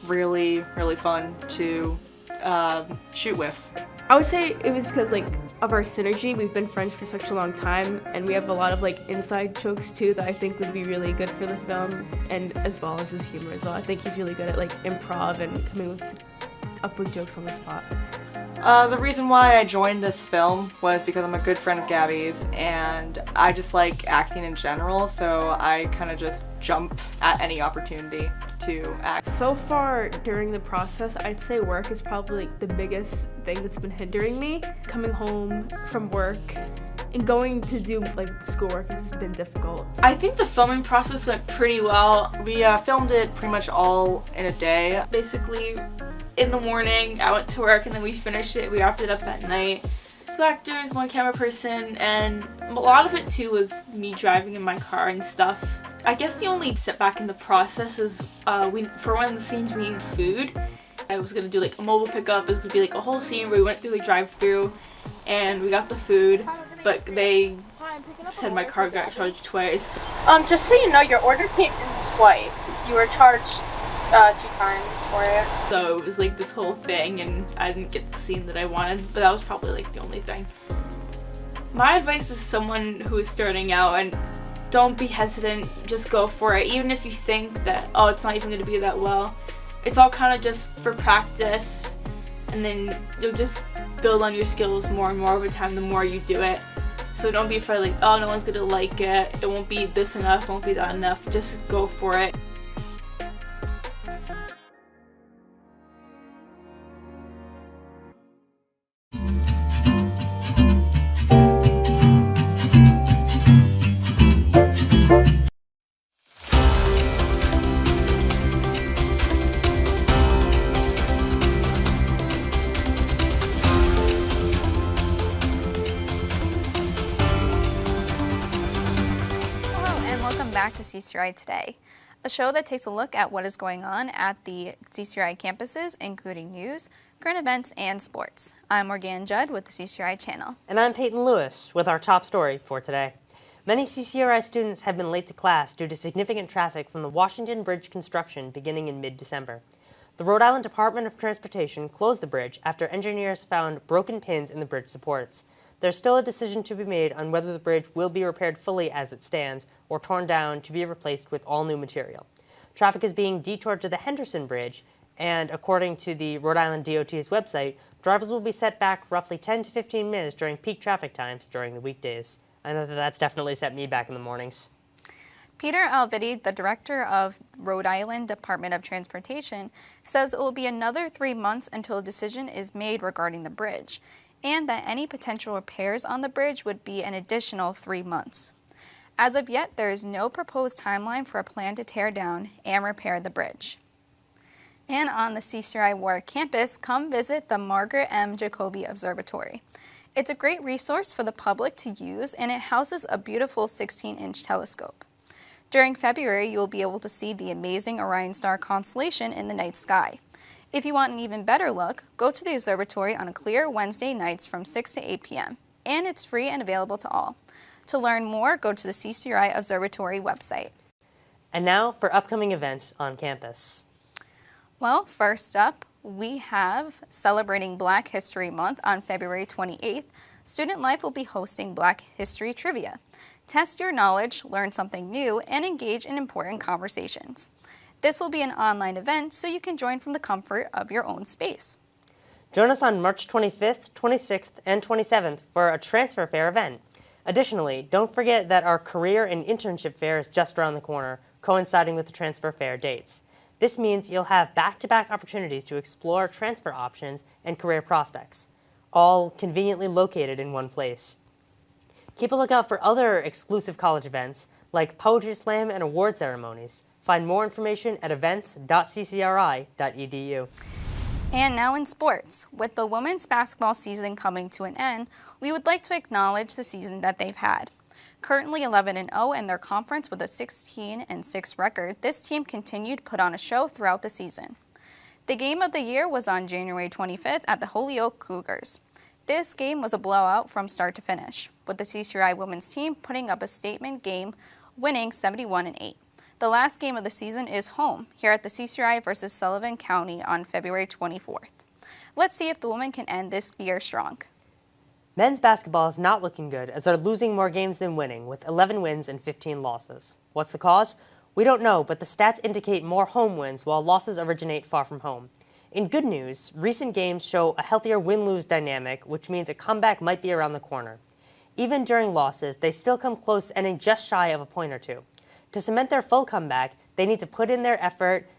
really fun to shoot with. I would say it was because like of our synergy. We've been friends for such a long time, and we have a lot of like inside jokes too that I think would be really good for the film, and as well as his humor as well. I think he's really good at like improv and coming up with jokes on the spot. The reason why I joined this film was because I'm a good friend of Gabby's, and I just like acting in general, so I kind of just jump at any opportunity to act. So far during the process, I'd say work is probably like the biggest thing that's been hindering me. Coming home from work and going to do like schoolwork has been difficult. I think the filming process went pretty well. We filmed it pretty much all in a day. Basically, in the morning, I went to work and then we finished it. We wrapped it up at night. 2 actors, 1 camera person, and a lot of it too was me driving in my car and stuff. I guess the only setback in the process is for one of the scenes we needed food. I was gonna do like a mobile pickup. It was gonna be like a whole scene where we went through the drive-through and we got the food, but they said my car got charged twice. Just so you know, your order came in twice. You were charged 2 times for it. So it was like this whole thing, and I didn't get the scene that I wanted, but that was probably like the only thing. My advice is someone who is starting out, and don't be hesitant, just go for it. Even if you think that, oh, it's not even going to be that well, it's all kind of just for practice, and then you'll just build on your skills more and more over time the more you do it. So don't be afraid like, oh, no one's going to like it, it won't be this enough, it won't be that enough, just go for it. CCRI Today, a show that takes a look at what is going on at the CCRI campuses, including news, current events, and sports. I'm Morgan Judd with the CCRI Channel. And I'm Peyton Lewis with our top story for today. Many CCRI students have been late to class due to significant traffic from the Washington Bridge construction beginning in mid-December. The Rhode Island Department of Transportation closed the bridge after engineers found broken pins in the bridge supports. There's still a decision to be made on whether the bridge will be repaired fully as it stands or torn down to be replaced with all new material. Traffic is being detoured to the Henderson Bridge, and according to the Rhode Island DOT's website, drivers will be set back roughly 10 to 15 minutes during peak traffic times during the weekdays. I know that that's definitely set me back in the mornings. Peter Alviti, the director of Rhode Island Department of Transportation, says it will be another 3 months until a decision is made regarding the bridge, and that any potential repairs on the bridge would be an additional 3 months. As of yet, there is no proposed timeline for a plan to tear down and repair the bridge. And on the CCRI Warwick campus, come visit the Margaret M. Jacoby Observatory. It's a great resource for the public to use, and it houses a beautiful 16-inch telescope. During February, you will be able to see the amazing Orion star constellation in the night sky. If you want an even better look, go to the observatory on clear Wednesday nights from 6 to 8 p.m., and it's free and available to all. To learn more, go to the CCRI Observatory website. And now for upcoming events on campus. Well, first up, we have celebrating Black History Month on February 28th. Student Life will be hosting Black History Trivia. Test your knowledge, learn something new, and engage in important conversations. This will be an online event, so you can join from the comfort of your own space. Join us on March 25th, 26th, and 27th for a transfer fair event. Additionally, don't forget that our career and internship fair is just around the corner, coinciding with the transfer fair dates. This means you'll have back-to-back opportunities to explore transfer options and career prospects, all conveniently located in one place. Keep a lookout for other exclusive college events like Poetry Slam and award ceremonies. Find more information at events.ccri.edu. And now in sports, with the women's basketball season coming to an end, we would like to acknowledge the season that they've had. Currently 11-0 in their conference with a 16-6 record, this team continued to put on a show throughout the season. The game of the year was on January 25th at the Holyoke Cougars. This game was a blowout from start to finish, with the CCRI women's team putting up a statement game, winning 71-8. The last game of the season is home, here at the CCRI versus Sullivan County on February 24th. Let's see if the women can end this year strong. Men's basketball is not looking good as they're losing more games than winning, with 11 wins and 15 losses. What's the cause? We don't know, but the stats indicate more home wins while losses originate far from home. In good news, recent games show a healthier win-lose dynamic, which means a comeback might be around the corner. Even during losses, they still come close, ending just shy of a point or two. To cement their full comeback, they need to put in their effort,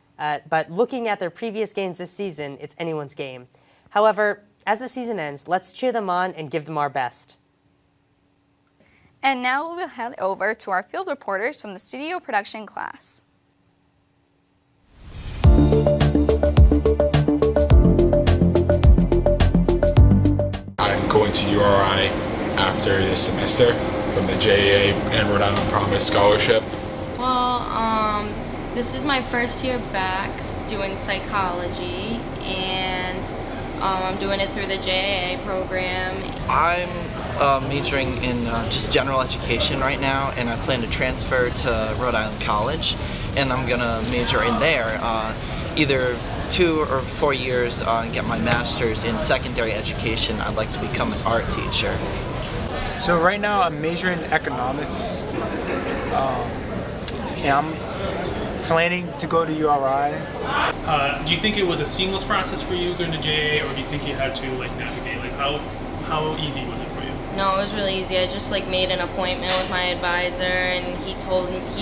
but looking at their previous games this season, it's anyone's game. However, as the season ends, let's cheer them on and give them our best. And now we'll head over to our field reporters from the studio production class. I'm going to URI after this semester from the JAA and Rhode Island Promise Scholarship. Well, this is my first year back doing psychology, and I'm doing it through the JAA program. I'm majoring in just general education right now, and I plan to transfer to Rhode Island College, and I'm going to major in there either 2 or 4 years and get my master's in secondary education. I'd like to become an art teacher. So right now I'm majoring in economics, and I'm planning to go to URI. Do you think it was a seamless process for you going to JA, or do you think you had to navigate? How easy was it for you? No, it was really easy. I just made an appointment with my advisor, and he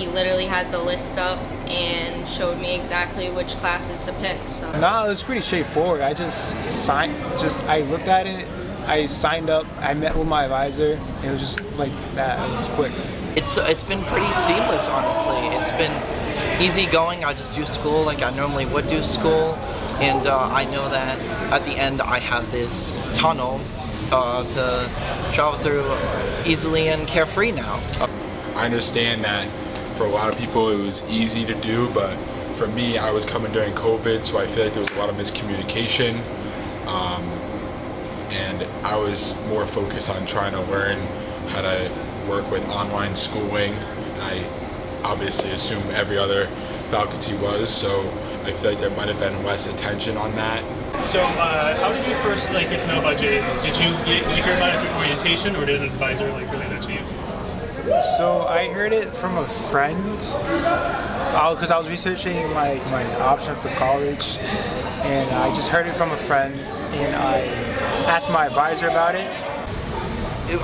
literally had the list up and showed me exactly which classes to pick. So. No, it was pretty straightforward. I just I looked at it, I signed up, I met with my advisor, and it was just like that. It was quick. It's been pretty seamless, honestly. It's been easy going. I just do school like I normally would do school, and I know that at the end I have this tunnel to travel through easily and carefree now. I understand that For a lot of people, it was easy to do, but for me, I was coming during COVID, so I feel like there was a lot of miscommunication. And I was more focused on trying to learn how to work with online schooling. And I obviously assume every other faculty was, so I feel like there might have been less attention on that. So, how did you first get to know about JAA? Did you hear about it through orientation, or did an advisor relay that to you? So I heard it from a friend because I was researching my option for college, and I just heard it from a friend, and I asked my advisor about it.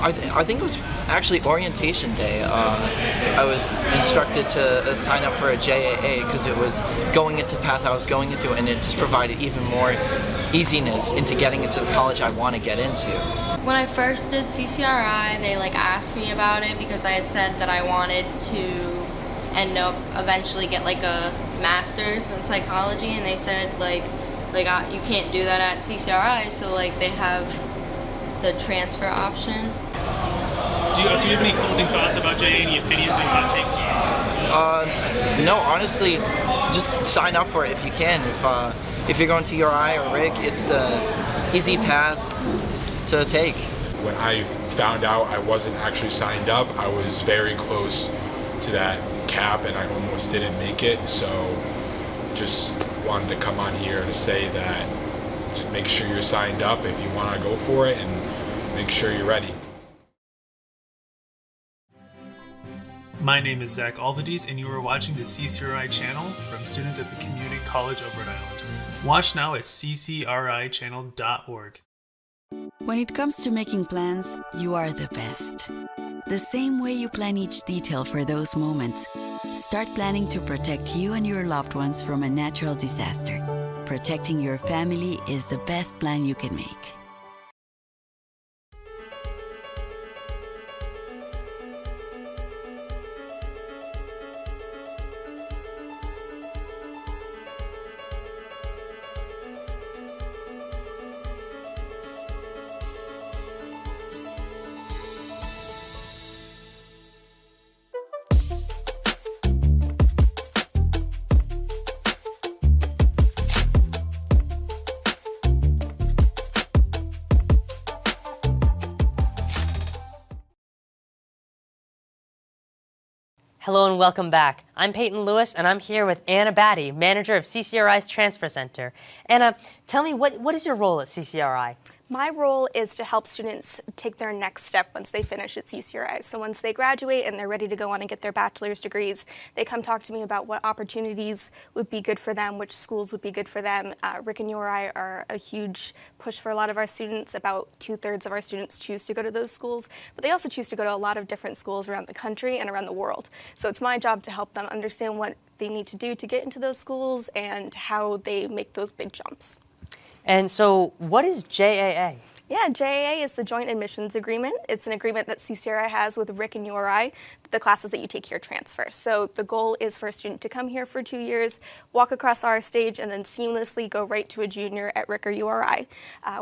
I think it was actually orientation day. I was instructed to sign up for a JAA because it was going into the path I was going into, and it just provided even more easiness into getting into the college I want to get into. When I first did CCRI, they asked me about it because I had said that I wanted to end up eventually get a master's in psychology, and they said you can't do that at CCRI, so they have the transfer option. Do you have any closing thoughts about JA? Any opinions, any hot takes? No, honestly, just sign up for it if you can. If you're going to URI or RIC, it's an easy path to take. When I found out I wasn't actually signed up, I was very close to that cap and I almost didn't make it. So just wanted to come on here to say that just make sure you're signed up if you want to go for it, and make sure you're ready. My name is Zach Alvadis, and you are watching the CCRI Channel from students at the Community College of Rhode Island. Watch now at CCRIchannel.org. When it comes to making plans, you are the best. The same way you plan each detail for those moments, start planning to protect you and your loved ones from a natural disaster. Protecting your family is the best plan you can make. Hello and welcome back. I'm Peyton Lewis, and I'm here with Anna Batty, manager of CCRI's Transfer Center. Anna, tell me, what is your role at CCRI? My role is to help students take their next step once they finish at CCRI. So once they graduate and they're ready to go on and get their bachelor's degrees, they come talk to me about what opportunities would be good for them, which schools would be good for them. RIC and URI are a huge push for a lot of our students. About 2/3 of our students choose to go to those schools, but they also choose to go to a lot of different schools around the country and around the world. So it's my job to help them understand what they need to do to get into those schools and how they make those big jumps. And so, what is JAA? Yeah, JAA is the Joint Admissions Agreement. It's an agreement that CCRI has with RIC and URI, the classes that you take here transfer. So the goal is for a student to come here for 2 years, walk across our stage, and then seamlessly go right to a junior at RIC or URI.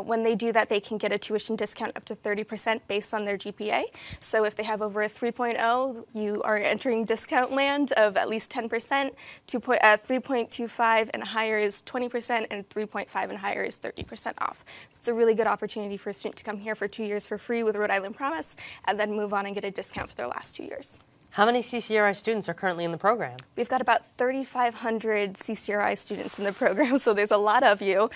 When they do that, they can get a tuition discount up to 30% based on their GPA. So if they have over a 3.0, you are entering discount land of at least 10%. 3.25 and higher is 20%, and 3.5 and higher is 30% off. So it's a really good opportunity for a student to come here for 2 years for free with Rhode Island Promise, and then move on and get a discount for their last 2 years. How many CCRI students are currently in the program? We've got about 3,500 CCRI students in the program, so there's a lot of you,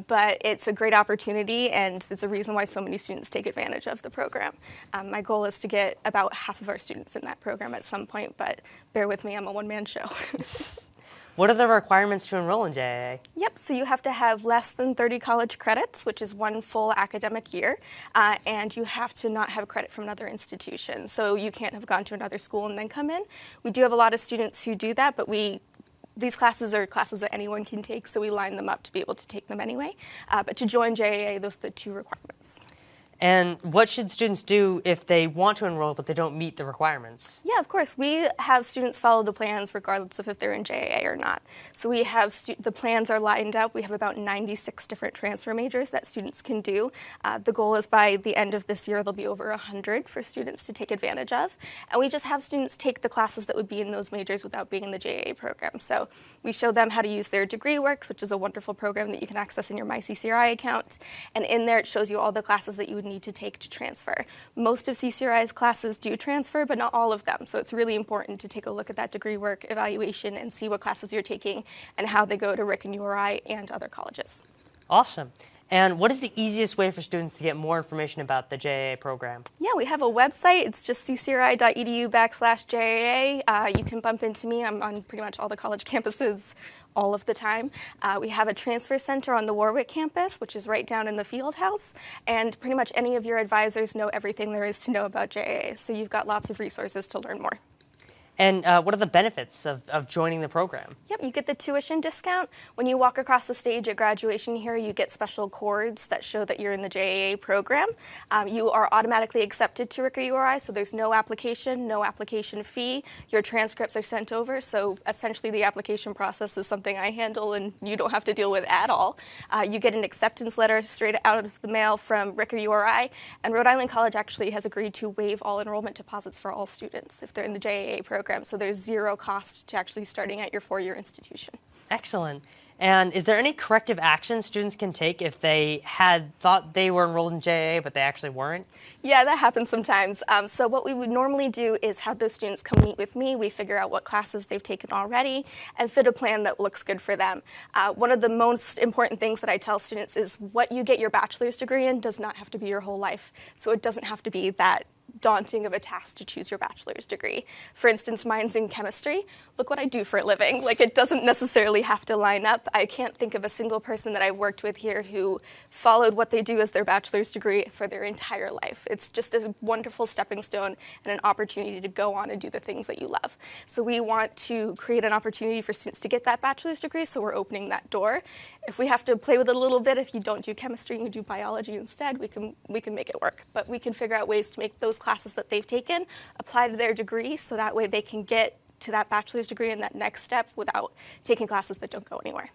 but it's a great opportunity, and it's a reason why so many students take advantage of the program. My goal is to get about half of our students in that program at some point, but bear with me, I'm a one-man show. What are the requirements to enroll in JAA? Yep, so you have to have less than 30 college credits, which is 1 full academic year, and you have to not have credit from another institution. So you can't have gone to another school and then come in. We do have a lot of students who do that, but these classes are classes that anyone can take, so we line them up to be able to take them anyway. But to join JAA, those are the 2 requirements. And what should students do if they want to enroll but they don't meet the requirements? Yeah, of course. We have students follow the plans regardless of if they're in JAA or not. So we have the plans are lined up. We have about 96 different transfer majors that students can do. The goal is by the end of this year, there'll be over 100 for students to take advantage of. And we just have students take the classes that would be in those majors without being in the JAA program. So we show them how to use their DegreeWorks, which is a wonderful program that you can access in your My CCRI account. And in there, it shows you all the classes that you would need to take to transfer. Most of CCRI's classes do transfer, but not all of them. So it's really important to take a look at that degree work evaluation and see what classes you're taking and how they go to Rick and URI and other colleges. Awesome. And what is the easiest way for students to get more information about the JAA program? Yeah, we have a website. It's just ccri.edu/JAA. You can bump into me. I'm on pretty much all the college campuses all of the time. We have a transfer center on the Warwick campus, which is right down in the field house. And pretty much any of your advisors know everything there is to know about JAA. So you've got lots of resources to learn more. And what are the benefits of joining the program? Yep, you get the tuition discount. When you walk across the stage at graduation here, you get special cords that show that you're in the JAA program. You are automatically accepted to Rick or URI, so there's no application fee. Your transcripts are sent over, so essentially the application process is something I handle and you don't have to deal with at all. You get an acceptance letter straight out of the mail from Rick or URI, and Rhode Island College actually has agreed to waive all enrollment deposits for all students if they're in the JAA program. So there's zero cost to actually starting at your four-year institution. Excellent. And is there any corrective action students can take if they had thought they were enrolled in JAA but they actually weren't? Yeah, that happens sometimes. So what we would normally do is have those students come meet with me. We figure out what classes they've taken already and fit a plan that looks good for them. One of the most important things that I tell students is what you get your bachelor's degree in does not have to be your whole life. So it doesn't have to be that daunting of a task to choose your bachelor's degree. For instance, mine's in chemistry. Look what I do for a living. Like, it doesn't necessarily have to line up. I can't think of a single person that I've worked with here who followed what they do as their bachelor's degree for their entire life. It's just a wonderful stepping stone and an opportunity to go on and do the things that you love. So we want to create an opportunity for students to get that bachelor's degree, so we're opening that door. If we have to play with it a little bit, if you don't do chemistry and you do biology instead, we can make it work. But we can figure out ways to make those classes that they've taken apply to their degree, so that way they can get to that bachelor's degree and that next step without taking classes that don't go anywhere.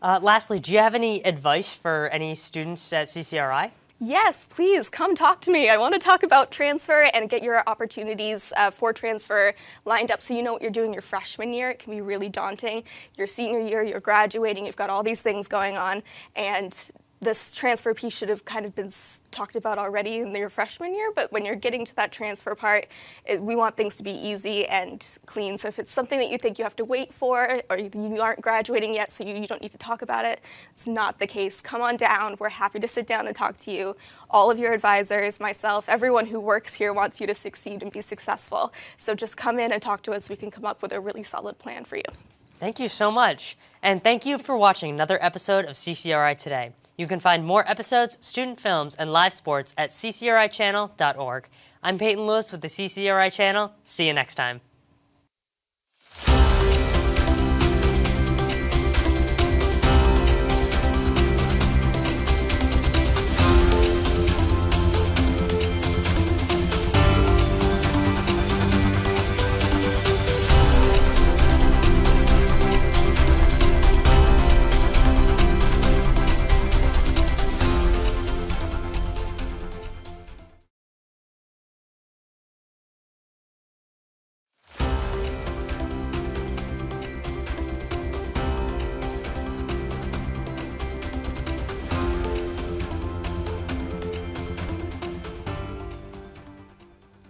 Lastly, do you have any advice for any students at CCRI? Yes, please come talk to me. I want to talk about transfer and get your opportunities for transfer lined up so you know what you're doing your freshman year. It can be really daunting. Your senior year, you're graduating, you've got all these things going on, and this transfer piece should have kind of been talked about already in your freshman year, but when you're getting to that transfer part, we want things to be easy and clean. So if it's something that you think you have to wait for, or you aren't graduating yet, so you don't need to talk about it, it's not the case. Come on down. We're happy to sit down and talk to you. All of your advisors, myself, everyone who works here wants you to succeed and be successful. So just come in and talk to us. We can come up with a really solid plan for you. Thank you so much. And thank you for watching another episode of CCRI Today. You can find more episodes, student films, and live sports at ccrichannel.org. I'm Peyton Lewis with the CCRI Channel. See you next time.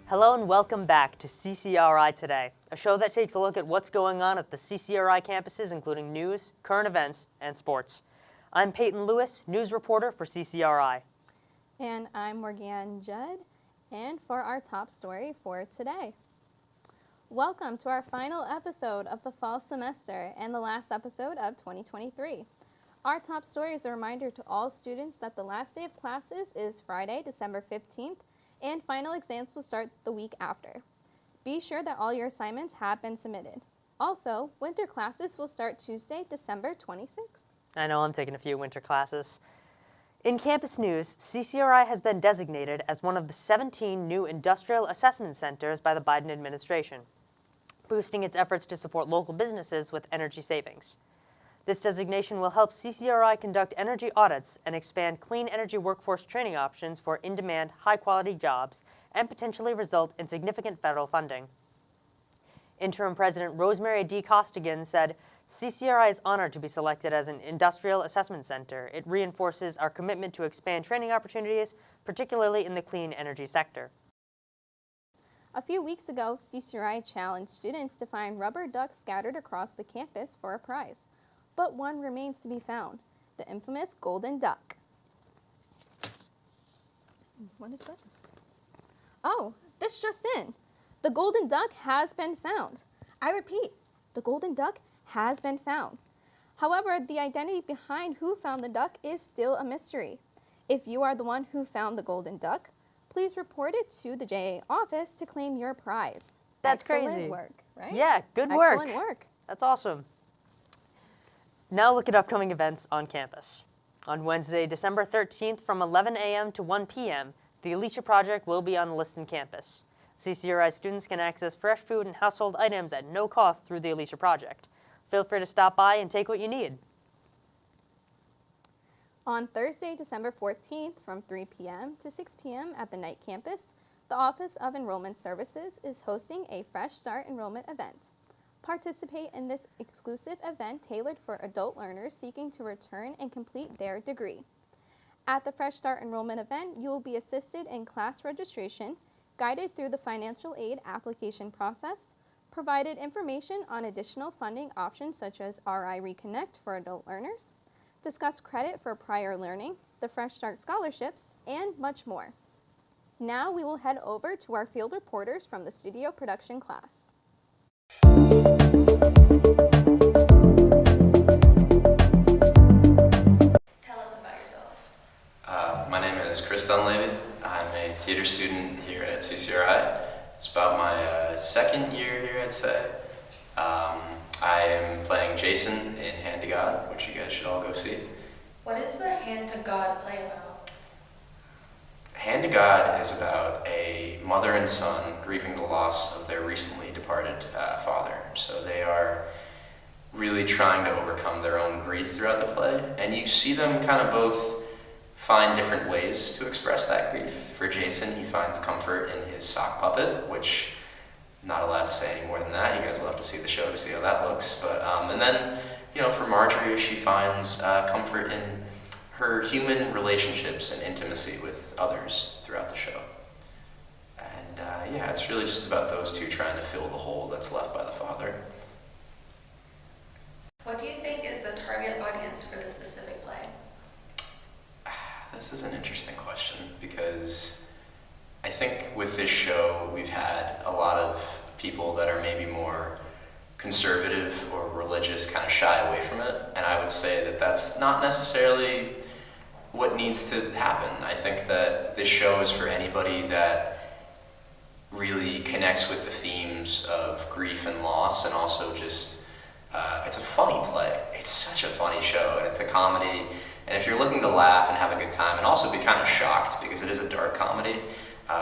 Hello and welcome back to CCRI Today, a show that takes a look at what's going on at the CCRI campuses, including news, current events, and sports. I'm Peyton Lewis, news reporter for CCRI. And I'm Morgan Judd, and for our top story for today. Welcome to our final episode of the fall semester and the last episode of 2023. Our top story is a reminder to all students that the last day of classes is Friday, December 15th, and final exams will start the week after. Be sure that all your assignments have been submitted. Also, winter classes will start Tuesday, December 26th. I know I'm taking a few winter classes. In campus news, CCRI has been designated as one of the 17 new industrial assessment centers by the Biden administration, boosting its efforts to support local businesses with energy savings. This designation will help CCRI conduct energy audits and expand clean energy workforce training options for in-demand, high-quality jobs and potentially result in significant federal funding. Interim President Rosemary D. Costigan said, CCRI is honored to be selected as an industrial assessment center. It reinforces our commitment to expand training opportunities, particularly in the clean energy sector. A few weeks ago, CCRI challenged students to find rubber ducks scattered across the campus for a prize. But one remains to be found, the infamous golden duck. What is this? Oh, this just in. The golden duck has been found. I repeat, the golden duck has been found. However, the identity behind who found the duck is still a mystery. If you are the one who found the golden duck, please report it to the JA office to claim your prize. That's Excellent crazy. work, right? Yeah, good work. Excellent work. That's awesome. Now look at upcoming events on campus. On Wednesday, December 13th from 11 a.m. to 1 p.m., the Alicia Project will be on the Liston campus. CCRI students can access fresh food and household items at no cost through the Alicia Project. Feel free to stop by and take what you need. On Thursday, December 14th from 3 p.m. to 6 p.m. at the Knight campus, the Office of Enrollment Services is hosting a Fresh Start enrollment event. Participate in this exclusive event tailored for adult learners seeking to return and complete their degree. At the Fresh Start enrollment event, you will be assisted in class registration, guided through the financial aid application process, provided information on additional funding options such as RI Reconnect for adult learners, discuss credit for prior learning, the Fresh Start scholarships, and much more. Now we will head over to our field reporters from the studio production class. Tell us about yourself. My name is Chris Dunleavy. I'm a theater student here at CCRI. It's about my second year here, I'd say. I am playing Jason in Hand to God, which you guys should all go see. What is the Hand to God play about? Hand to God is about a mother and son grieving the loss of their recently departed father. So they are really trying to overcome their own grief throughout the play, and you see them kind of both find different ways to express that grief. For Jason, he finds comfort in his sock puppet, which I'm not allowed to say any more than that. You guys will have to see the show to see how that looks. But and then, you know, for Marjorie, she finds comfort in her human relationships and intimacy with others throughout the show. And yeah, it's really just about those two trying to fill the hole that's left by the father. What do you think is the target audience for this specific play? This is an interesting question because I think with this show we've had a lot of people that are maybe more conservative or religious kind of shy away from it, and I would say that that's not necessarily what needs to happen. I think that this show is for anybody that really connects with the themes of grief and loss, and also just it's a funny play. It's such a funny show, and it's a comedy. And if you're looking to laugh and have a good time and also be kind of shocked because it is a dark comedy,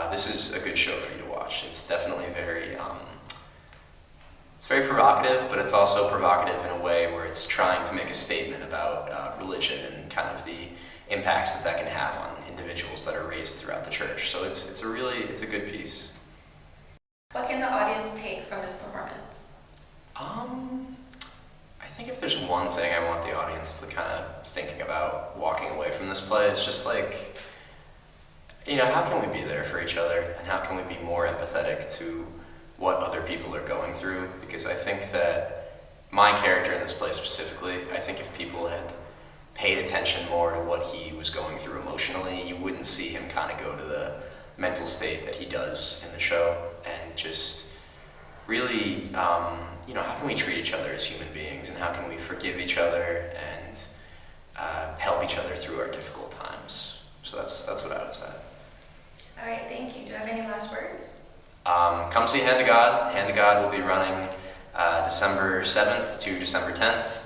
this is a good show for you to watch. It's definitely very, it's very provocative, but it's also provocative in a way where it's trying to make a statement about religion and kind of the impacts that that can have on individuals that are raised throughout the church. So it's a good piece. What can the audience take from this performance? I think if there's one thing I want the audience to kind of thinking about walking away from this play, it's just like, you know, how can we be there for each other, and how can we be more empathetic to what other people are going through? Because I think that my character in this play specifically, I think if people had paid attention more to what he was going through emotionally, you wouldn't see him kind of go to the mental state that he does in the show, and just really, you know, how can we treat each other as human beings, and how can we forgive each other and help each other through our difficult times? So that's what I would say. All right, thank you. Do you have any last words? Come see Hand to God. Hand to God will be running December 7th to December 10th,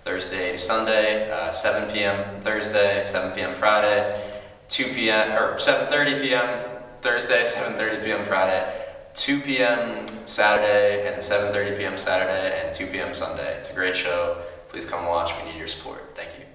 Thursday, Sunday, 7 p.m. Thursday, 7 p.m. Friday, 2 p.m. or 7:30 p.m. Thursday, 7:30 p.m. Friday, 2 p.m. Saturday, and 7:30 p.m. Saturday, and 2 p.m. Sunday. It's a great show. Please come watch. We need your support. Thank you.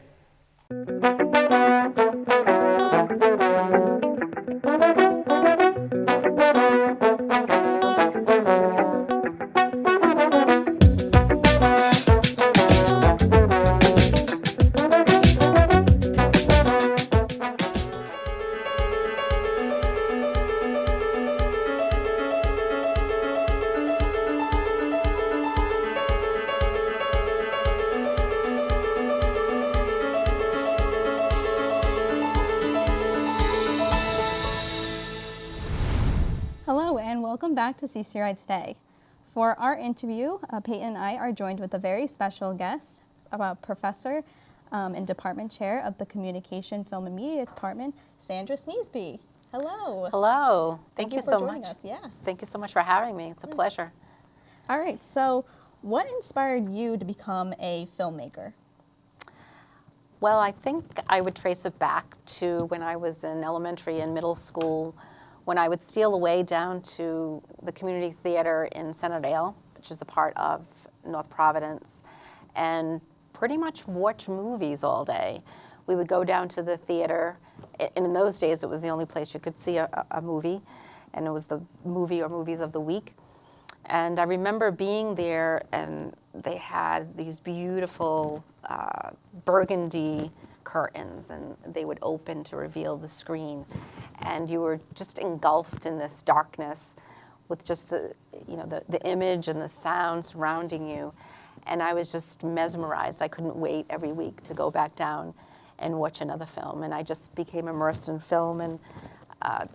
Hello and welcome back to CCRI Today. For our interview, Peyton and I are joined with a very special guest, Professor and Department Chair of the Communication, Film and Media Department, Sandra Sneesby. Hello. Hello. Thank you for so joining much. us. Yeah. Thank you so much for having me. It's a pleasure. All right. So, what inspired you to become a filmmaker? Well, I think I would trace it back to when I was in elementary and middle school, when I would steal away down to the community theater in Centerdale, which is a part of North Providence, and pretty much watch movies all day. We would go down to the theater, and in those days it was the only place you could see a movie, and it was the movie or movies of the week. And I remember being there, and they had these beautiful burgundy curtains, and they would open to reveal the screen. And you were just engulfed in this darkness with just the image and the sound surrounding you. And I was just mesmerized. I couldn't wait every week to go back down and watch another film. And I just became immersed in film, and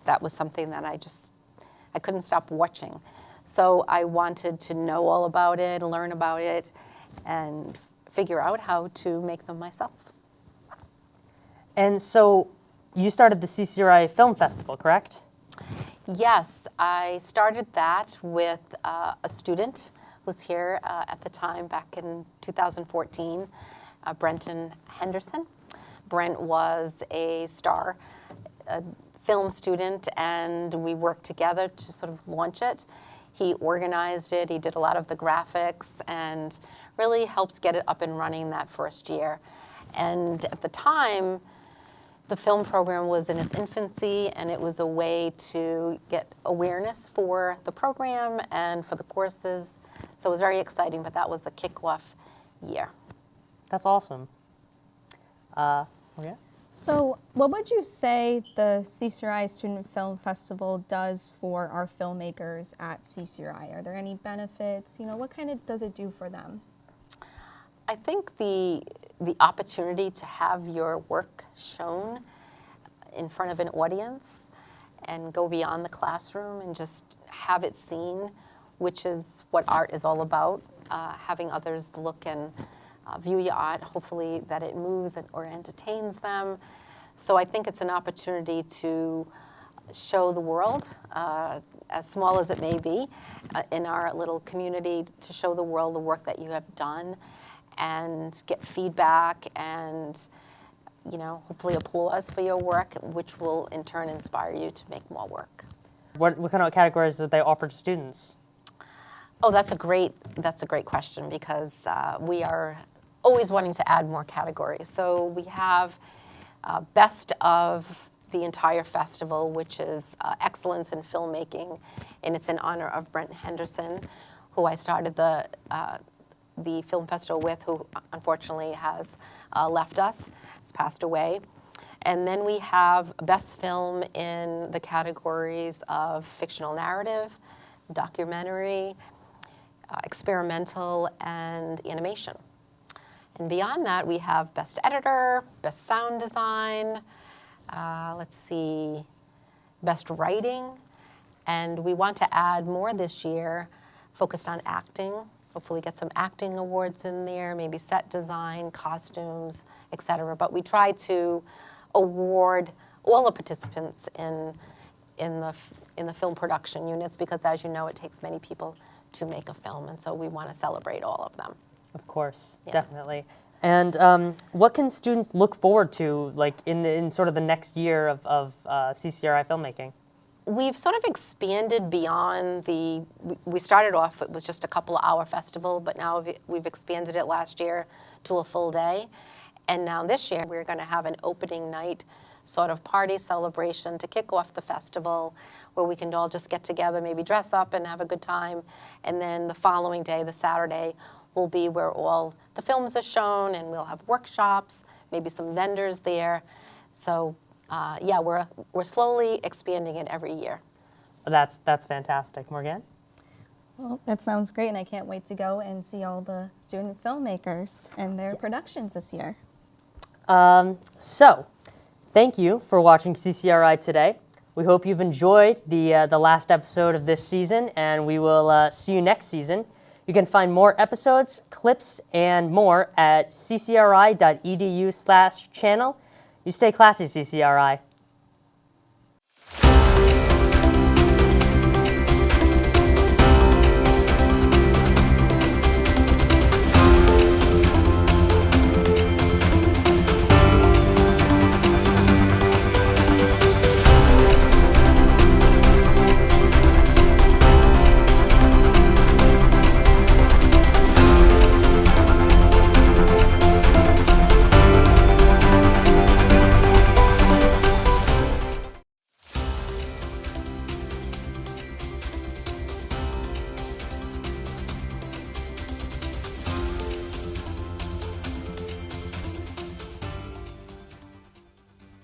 that was something that I couldn't stop watching. So I wanted to know all about it, learn about it, and figure out how to make them myself. And so you started the CCRI Film Festival, correct? Yes, I started that with a student who was here at the time back in 2014, Brenton Henderson. Brent was a star film student, and we worked together to sort of launch it. He organized it, he did a lot of the graphics, and really helped get it up and running that first year. And at the time, the film program was in its infancy, and it was a way to get awareness for the program and for the courses. So it was very exciting, but that was the kickoff year. That's awesome. Okay. So, what would you say the CCRI Student Film Festival does for our filmmakers at CCRI? Are there any benefits? What kind of does it do for them? I think the opportunity to have your work shown in front of an audience and go beyond the classroom and just have it seen, which is what art is all about, having others look and view your art, hopefully that it moves or entertains them. So I think it's an opportunity to show the world, as small as it may be, in our little community, to show the world the work that you have done and get feedback and hopefully applause for your work, which will in turn inspire you to make more work. What kind of categories do they offer to students? Oh, that's a great question, because we are always wanting to add more categories. So we have best of the entire festival, which is excellence in filmmaking, and it's in honor of Brent Henderson, who I started the film festival with, who unfortunately has left us, has passed away. And then we have best film in the categories of fictional narrative, documentary, experimental, and animation. And beyond that, we have best editor, best sound design, let's see, best writing. And we want to add more this year, focused on acting. Hopefully get some acting awards in there, maybe set design, costumes, etc. But we try to award all the participants in the film production units, because as you know, it takes many people to make a film, and so we want to celebrate all of them. Of course, Yeah. definitely. And what can students look forward to, like in sort of the next year of CCRI filmmaking? We've sort of expanded beyond we started off, it was just a couple-hour festival, but now we've expanded it last year to a full day. And now this year, we're going to have an opening night sort of party celebration to kick off the festival, where we can all just get together, maybe dress up and have a good time. And then the following day, the Saturday, will be where all the films are shown, and we'll have workshops, maybe some vendors there. So yeah, we're slowly expanding it every year. That's fantastic. Morgan? Well, that sounds great, and I can't wait to go and see all the student filmmakers and their productions this year. So, thank you for watching CCRI today. We hope you've enjoyed the last episode of this season, and we will see you next season. You can find more episodes, clips, and more at ccri.edu/channel. You stay classy, CCRI.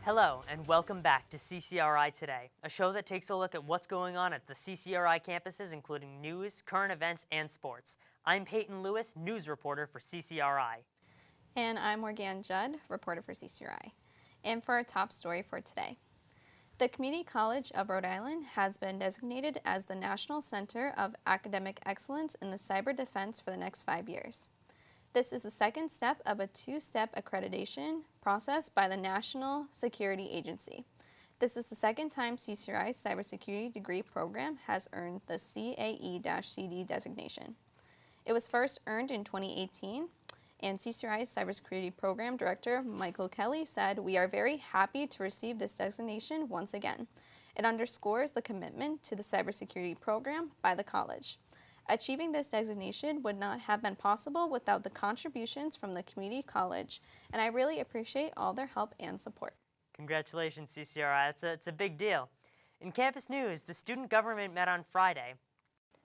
Hello, and welcome back to CCRI Today, a show that takes a look at what's going on at the CCRI campuses, including news, current events, and sports. I'm Peyton Lewis, news reporter for CCRI. And I'm Morgan Judd, reporter for CCRI. And for our top story for today, the Community College of Rhode Island has been designated as the National Center of Academic Excellence in the Cyber Defense for the next 5 years. This is the second step of a two-step accreditation process by the National Security Agency. This is the second time CCRI's cybersecurity degree program has earned the CAE-CD designation. It was first earned in 2018, and CCRI's cybersecurity program director, Michael Kelly, said, "We are very happy to receive this designation once again. It underscores the commitment to the cybersecurity program by the college. Achieving this designation would not have been possible without the contributions from the community college, and I really appreciate all their help and support." Congratulations, CCRI. It's a big deal. In campus news, the student government met on Friday.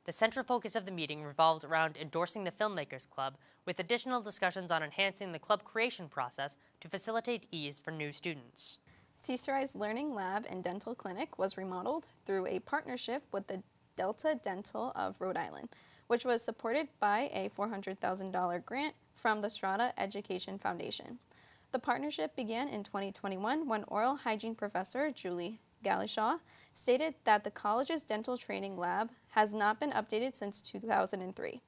The central focus of the meeting revolved around endorsing the Filmmakers Club, with additional discussions on enhancing the club creation process to facilitate ease for new students. CCRI's Learning Lab and Dental Clinic was remodeled through a partnership with the Delta Dental of Rhode Island, which was supported by a $400,000 grant from the Strata Education Foundation. The partnership began in 2021 when oral hygiene professor Julie Galishaw stated that the college's dental training lab has not been updated since 2003.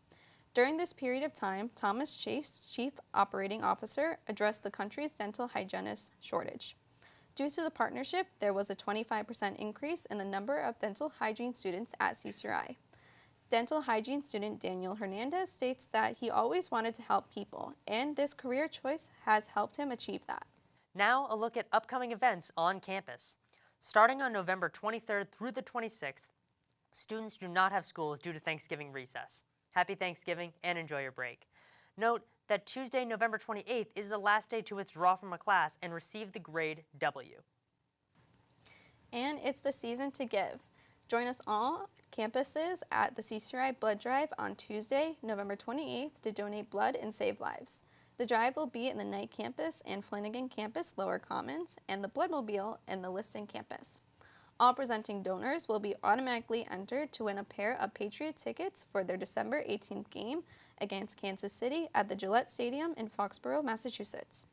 During this period of time, Thomas Chase, Chief Operating Officer, addressed the country's dental hygienist shortage. Due to the partnership, there was a 25% increase in the number of dental hygiene students at CCRI. Dental hygiene student Daniel Hernandez states that he always wanted to help people, and this career choice has helped him achieve that. Now, a look at upcoming events on campus. Starting on November 23rd through the 26th, students do not have school due to Thanksgiving recess. Happy Thanksgiving and enjoy your break. Note that Tuesday, November 28th is the last day to withdraw from a class and receive the grade W. And it's the season to give. Join us all campuses at the CCRI Blood Drive on Tuesday, November 28th to donate blood and save lives. The drive will be in the Knight campus and Flanagan campus Lower Commons, and the Bloodmobile in the Liston campus. All presenting donors will be automatically entered to win a pair of Patriot tickets for their December 18th game against Kansas City at the Gillette Stadium in Foxborough, Massachusetts.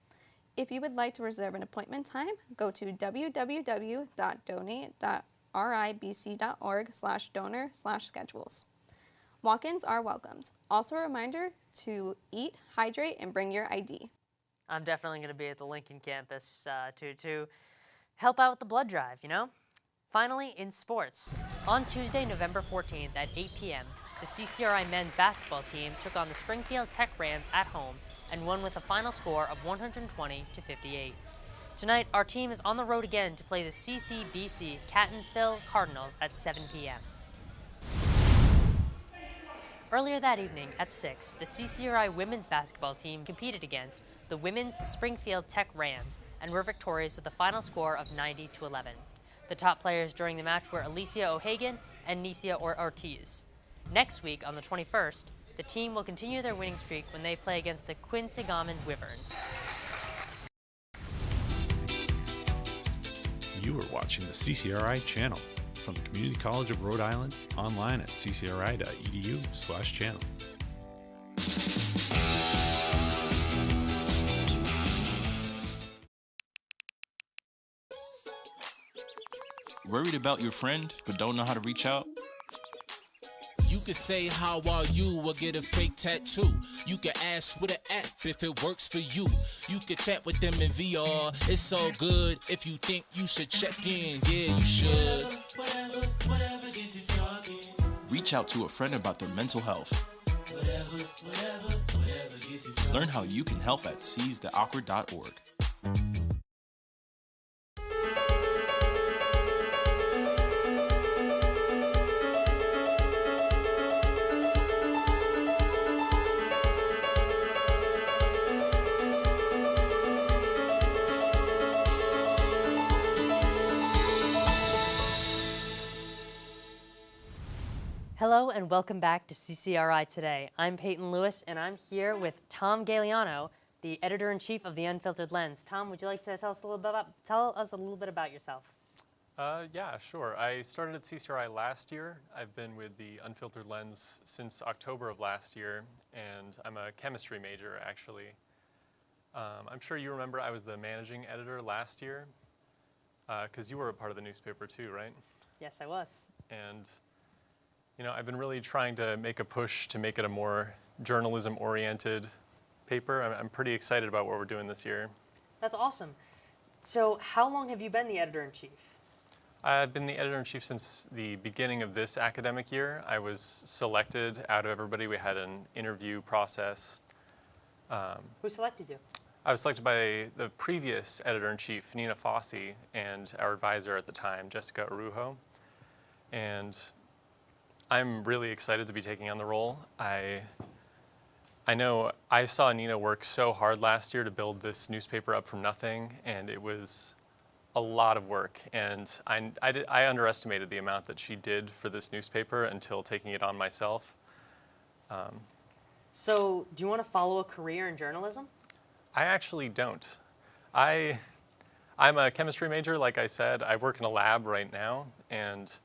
If you would like to reserve an appointment time, go to www.donate.ribc.org/donor/schedules. Walk-ins are welcomed. Also a reminder to eat, hydrate, and bring your ID. I'm definitely going to be at the Lincoln campus to help out with the blood drive, you know? Finally, in sports. On Tuesday, November 14th at 8 p.m., the CCRI men's basketball team took on the Springfield Tech Rams at home and won with a final score of 120 to 58. Tonight, our team is on the road again to play the CCBC Catonsville Cardinals at 7 p.m. Earlier that evening, at 6, the CCRI women's basketball team competed against the women's Springfield Tech Rams and were victorious with a final score of 90 to 11. The top players during the match were Alicia O'Hagan and Nicia Ortiz. Next week, on the 21st, the team will continue their winning streak when they play against the Quinsigamond Wyverns. You are watching the CCRI Channel from the Community College of Rhode Island, online at ccri.edu/channel. Worried about your friend but don't know how to reach out? You can say how are you or get a fake tattoo. You can ask with an app if it works for you. You can chat with them in VR. It's all good if you think you should check in. Yeah, you should. Whatever gets you talking. Reach out to a friend about their mental health. Whatever gets you talking. Learn how you can help at seizetheawkward.org. Hello and welcome back to CCRI Today. I'm Peyton Lewis and I'm here with Tom Galeano, the editor-in-chief of The Unfiltered Lens. Tom, would you like to tell us a little bit about yourself? Yeah, sure. I started at CCRI last year. I've been with The Unfiltered Lens since October of last year, and I'm a chemistry major, actually. I'm sure you remember I was the managing editor last year, because you were a part of the newspaper too, right? Yes, I was. And you know, I've been really trying to make a push to make it a more journalism-oriented paper. I'm pretty excited about what we're doing this year. That's awesome. So how long have you been the editor-in-chief? I've been the editor-in-chief since the beginning of this academic year. I was selected out of everybody. We had an interview process. Who selected you? I was selected by the previous editor-in-chief, Nina Fossey, and our advisor at the time, Jessica Arujo. And I'm really excited to be taking on the role. I know I saw Nina work so hard last year to build this newspaper up from nothing, and it was a lot of work. And I underestimated the amount that she did for this newspaper until taking it on myself. So do you want to follow a career in journalism? I actually don't. I'm a chemistry major, like I said. I work in a lab right now, and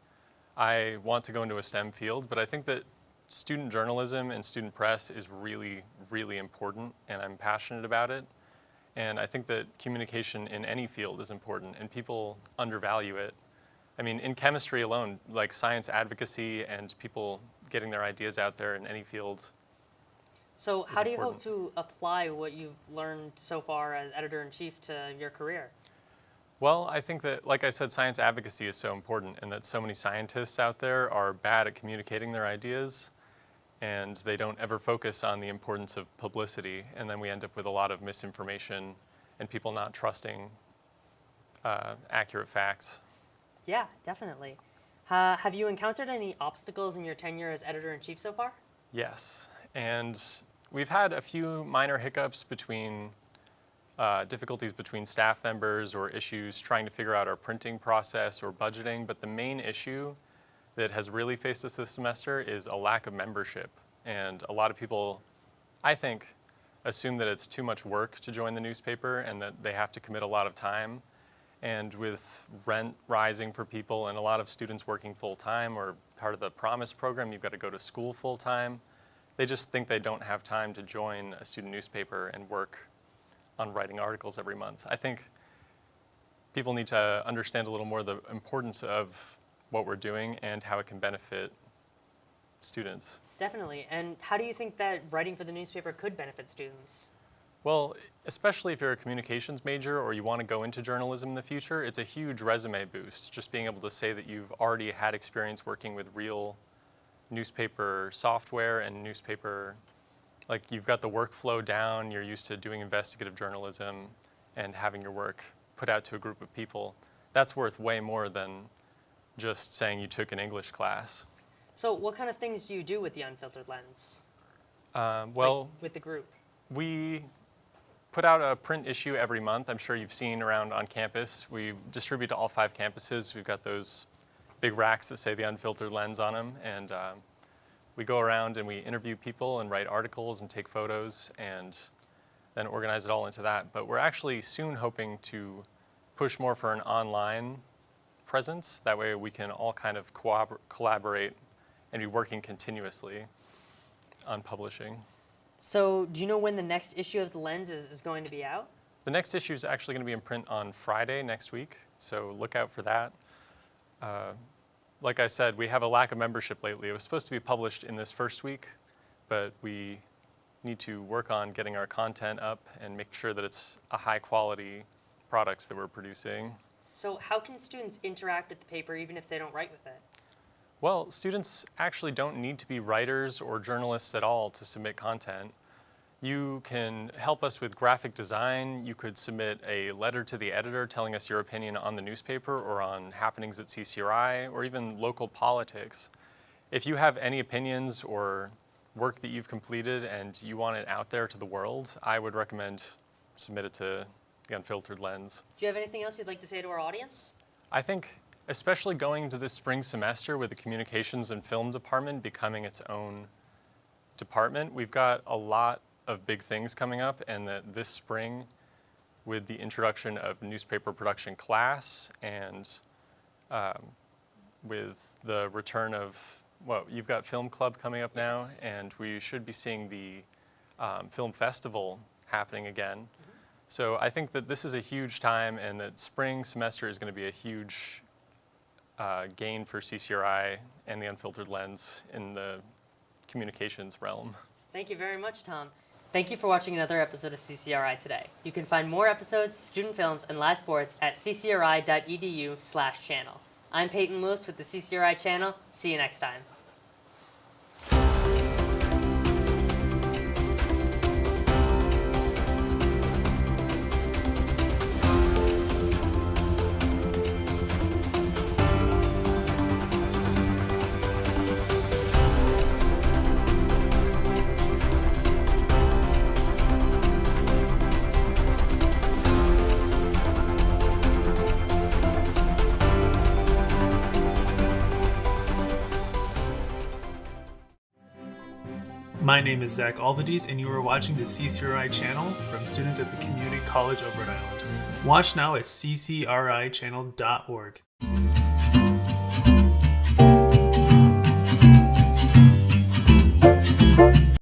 I want to go into a STEM field, but I think that student journalism and student press is really, really important, and I'm passionate about it. And I think that communication in any field is important, and people undervalue it. I mean, in chemistry alone, like science advocacy and people getting their ideas out there in any field. So how do you hope to apply what you've learned so far as editor-in-chief to your career? Well, I think that, like I said, science advocacy is so important, and that so many scientists out there are bad at communicating their ideas, and they don't ever focus on the importance of publicity, and then we end up with a lot of misinformation and people not trusting accurate facts. Yeah, definitely. Have you encountered any obstacles in your tenure as editor-in-chief so far? Yes, and we've had a few minor hiccups between difficulties between staff members or issues trying to figure out our printing process or budgeting, but the main issue that has really faced us this semester is a lack of membership. And a lot of people, I think, assume that it's too much work to join the newspaper and that they have to commit a lot of time. And with rent rising for people and a lot of students working full-time or part of the Promise program, you've got to go to school full-time, they just think they don't have time to join a student newspaper and work on writing articles every month. I think people need to understand a little more the importance of what we're doing and how it can benefit students. Definitely. And how do you think that writing for the newspaper could benefit students? Well, especially if you're a communications major or you want to go into journalism in the future, it's a huge resume boost, just being able to say that you've already had experience working with real newspaper software and newspaper Like you've got the workflow down, you're used to doing investigative journalism and having your work put out to a group of people. That's worth way more than just saying you took an English class. So what kind of things do you do with the Unfiltered Lens? Well, with the group? We put out a print issue every month. I'm sure you've seen around on campus. We distribute to all 5 campuses. We've got those big racks that say the Unfiltered Lens on them. And we go around and we interview people and write articles and take photos and then organize it all into that. But we're actually soon hoping to push more for an online presence. That way we can all kind of collaborate and be working continuously on publishing. So do you know when the next issue of the Lens is going to be out? The next issue is actually going to be in print on Friday next week, so look out for that. Like I said, we have a lack of membership lately. It was supposed to be published in this first week, but we need to work on getting our content up and make sure that it's a high quality product that we're producing. So how can students interact with the paper even if they don't write with it? Well, students actually don't need to be writers or journalists at all to submit content. You can help us with graphic design. You could submit a letter to the editor telling us your opinion on the newspaper or on happenings at CCRI or even local politics. If you have any opinions or work that you've completed and you want it out there to the world, I would recommend submit it to the Unfiltered Lens. Do you have anything else you'd like to say to our audience? I think especially going into this spring semester with the communications and film department becoming its own department, we've got a lot of big things coming up, and that this spring with the introduction of newspaper production class and with the return of, well, you've got film club coming up now, and we should be seeing the film festival happening again. So I think that this is a huge time and that spring semester is going to be a huge gain for CCRI and the Unfiltered Lens in the communications realm. Thank you very much, Tom. Thank you for watching another episode of CCRI Today. You can find more episodes, student films, and live sports at ccri.edu/channel. I'm Peyton Lewis with the CCRI Channel. See you next time. My name is Zach Alvadis, and you are watching the CCRI Channel from students at the Community College of Rhode Island. Watch now at ccrichannel.org.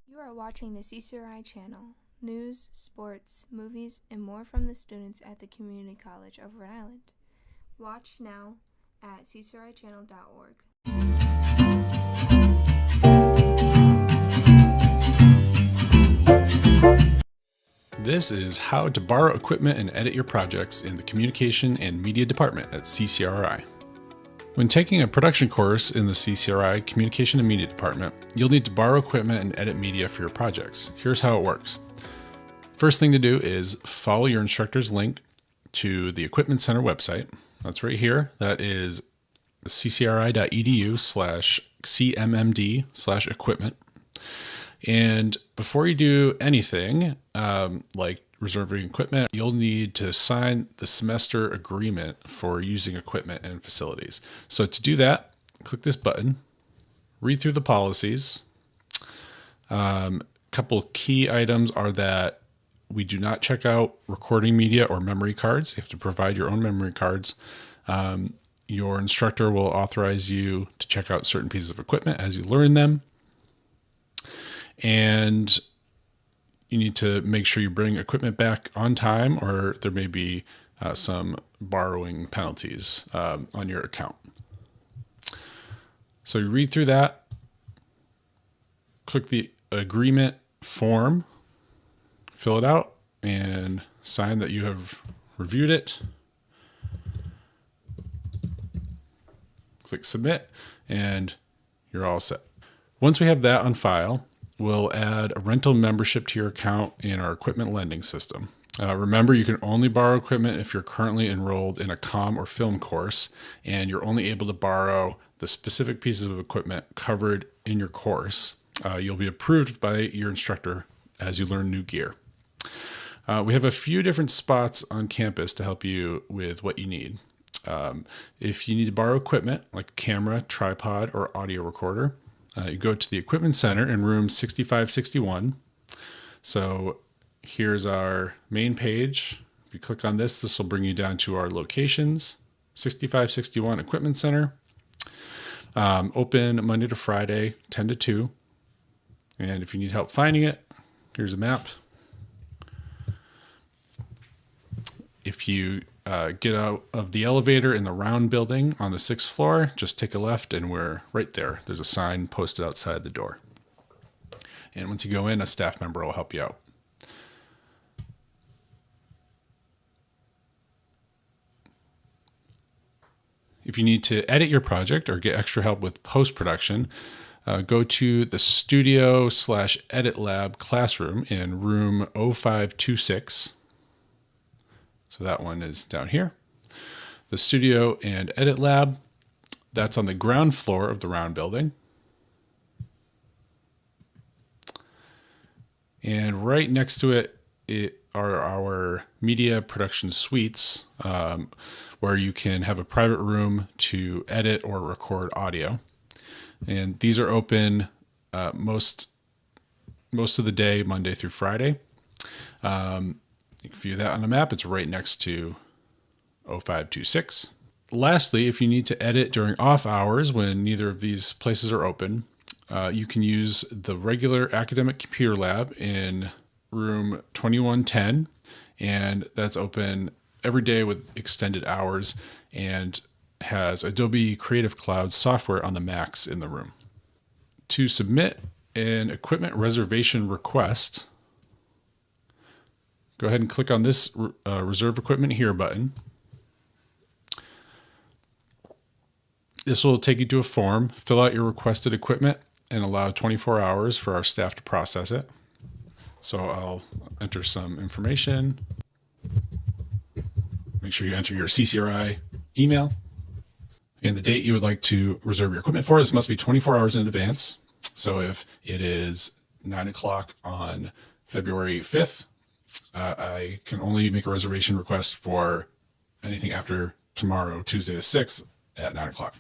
You are watching the CCRI Channel. News, sports, movies, and more from the students at the Community College of Rhode Island. Watch now at ccrichannel.org. This is how to borrow equipment and edit your projects in the Communication and Media Department at CCRI. When taking a production course in the CCRI Communication and Media Department, you'll need to borrow equipment and edit media for your projects. Here's how it works. First thing to do is follow your instructor's link to the Equipment Center website. That's right here. That is ccri.edu/cmmd/equipment. And before you do anything, like reserving equipment, you'll need to sign the semester agreement for using equipment and facilities. So to do that, click this button, read through the policies. Couple key items are that we do not check out recording media or memory cards. You have to provide your own memory cards. Your instructor will authorize you to check out certain pieces of equipment as you learn them. And you need to make sure you bring equipment back on time, or there may be some borrowing penalties on your account. So you read through that, click the agreement form, fill it out, and sign that you have reviewed it. Click submit, and you're all set. Once we have that on file, we'll add a rental membership to your account in our equipment lending system. Remember, you can only borrow equipment if you're currently enrolled in a comm or film course, and you're only able to borrow the specific pieces of equipment covered in your course. You'll be approved by your instructor as you learn new gear. We have a few different spots on campus to help you with what you need. If you need to borrow equipment like a camera, tripod, or audio recorder, you go to the Equipment Center in room 6561. So here's our main page. If you click on this, this will bring you down to our locations. 6561 Equipment Center. Open Monday to Friday, 10 to 2. And if you need help finding it, here's a map. If you get out of the elevator in the round building on the 6th floor, just take a left and we're right there. There's a sign posted outside the door. And once you go in, a staff member will help you out. If you need to edit your project or get extra help with post-production, go to the Studio/Edit Lab classroom in room 0526. So that one is down here. The Studio and Edit Lab, that's on the ground floor of the round building. And right next to it are our media production suites, where you can have a private room to edit or record audio. And these are open most of the day, Monday through Friday. You can view that on the map. It's right next to 0526. Lastly, if you need to edit during off hours when neither of these places are open, you can use the regular academic computer lab in room 2110, and that's open every day with extended hours and has Adobe Creative Cloud software on the Macs in the room. To submit an equipment reservation request, go ahead and click on this Reserve Equipment Here button. This will take you to a form. Fill out your requested equipment and allow 24 hours for our staff to process it. So I'll enter some information. Make sure you enter your CCRI email and the date you would like to reserve your equipment for. This must be 24 hours in advance. So if it is 9 o'clock on February 5th, I can only make a reservation request for anything after tomorrow, Tuesday the 6th at 9 o'clock.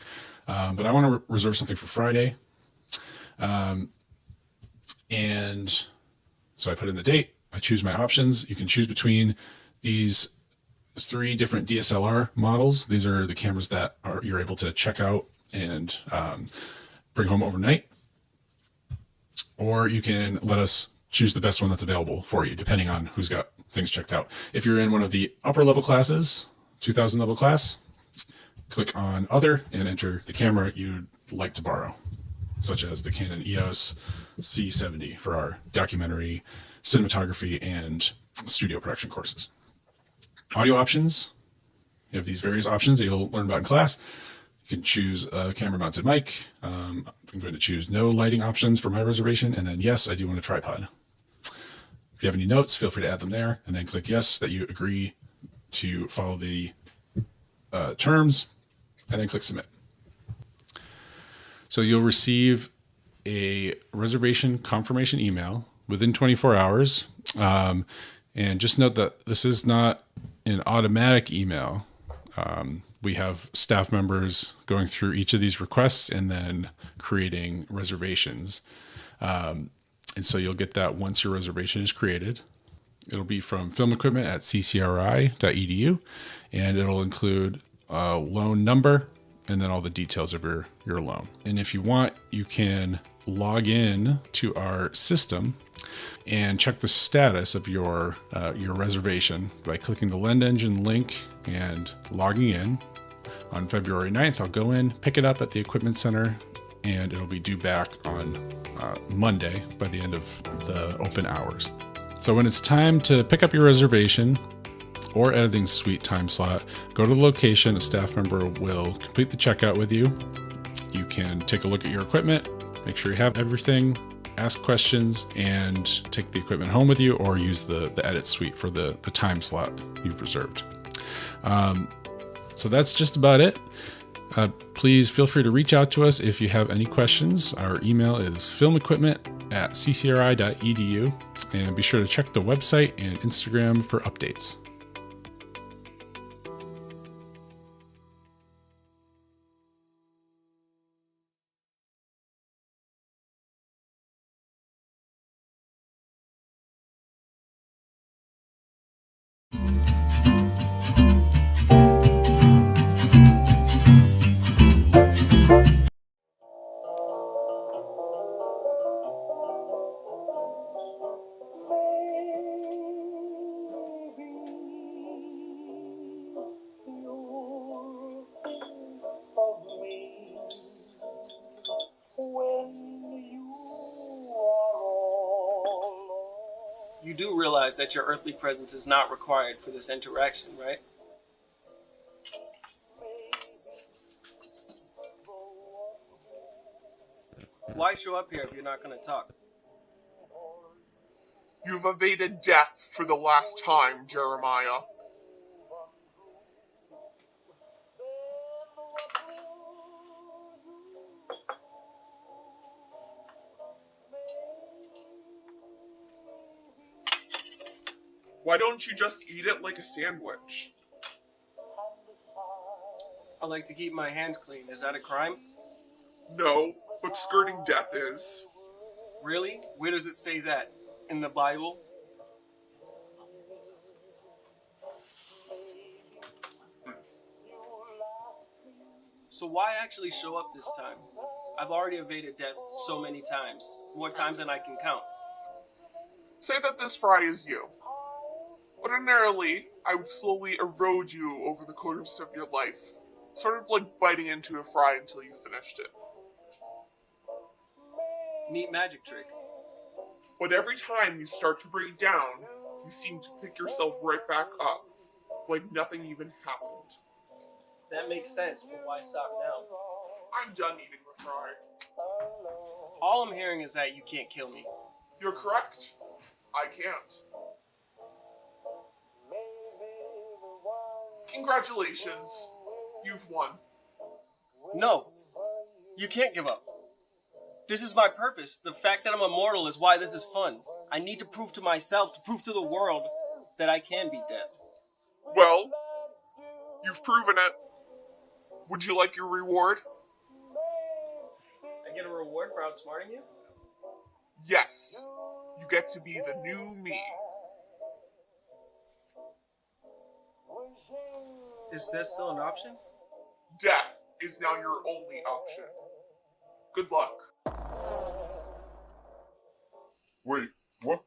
But I want to reserve something for Friday. And so I put in the date. I choose my options. You can choose between these 3 different DSLR models. These are the cameras that you're able to check out and bring home overnight. Or you can let us choose the best one that's available for you, depending on who's got things checked out. If you're in one of the upper level classes, 2000 level class, click on Other and enter the camera you'd like to borrow, such as the Canon EOS C70 for our documentary, cinematography, and studio production courses. Audio options, you have these various options that you'll learn about in class. You can choose a camera mounted mic. I'm going to choose no lighting options for my reservation, and then yes, I do want a tripod. If you have any notes, feel free to add them there, and then click yes that you agree to follow the terms, and then click submit. So you'll receive a reservation confirmation email within 24 hours. And just note that this is not an automatic email. We have staff members going through each of these requests and then creating reservations. And so you'll get that once your reservation is created. It'll be from film equipment at ccri.edu, and it'll include a loan number and then all the details of your loan. And if you want, you can log in to our system and check the status of your reservation by clicking the Lend Engine link and logging in. On February 9th, I'll go in, pick it up at the Equipment Center, and it'll be due back on Monday by the end of the open hours. So when it's time to pick up your reservation or editing suite time slot, go to the location. A staff member will complete the checkout with you. You can take a look at your equipment, make sure you have everything, ask questions, and take the equipment home with you, or use the edit suite for the time slot you've reserved. So that's just about it. Please feel free to reach out to us if you have any questions. Our email is filmequipment@ccri.edu, and be sure to check the website and Instagram for updates. You do realize that your earthly presence is not required for this interaction, right? Why show up here if you're not going to talk? You've evaded death for the last time, Jeremiah. Why don't you just eat it like a sandwich? I like to keep my hands clean. Is that a crime? No, but skirting death is. Really? Where does it say that? In the Bible? So why actually show up this time? I've already evaded death so many times. More times than I can count. Say that this fry is you. Ordinarily, I would slowly erode you over the course of your life. Sort of like biting into a fry until you finished it. Neat magic trick. But every time you start to break down, you seem to pick yourself right back up. Like nothing even happened. That makes sense, but why stop now? I'm done eating the fry. All I'm hearing is that you can't kill me. You're correct. I can't. Congratulations. You've won. No. You can't give up. This is my purpose. The fact that I'm immortal is why this is fun. I need to prove to myself, to prove to the world, that I can beat death. Well, you've proven it. Would you like your reward? I get a reward for outsmarting you? Yes. You get to be the new me. Is this still an option? Death is now your only option. Good luck. Wait, what?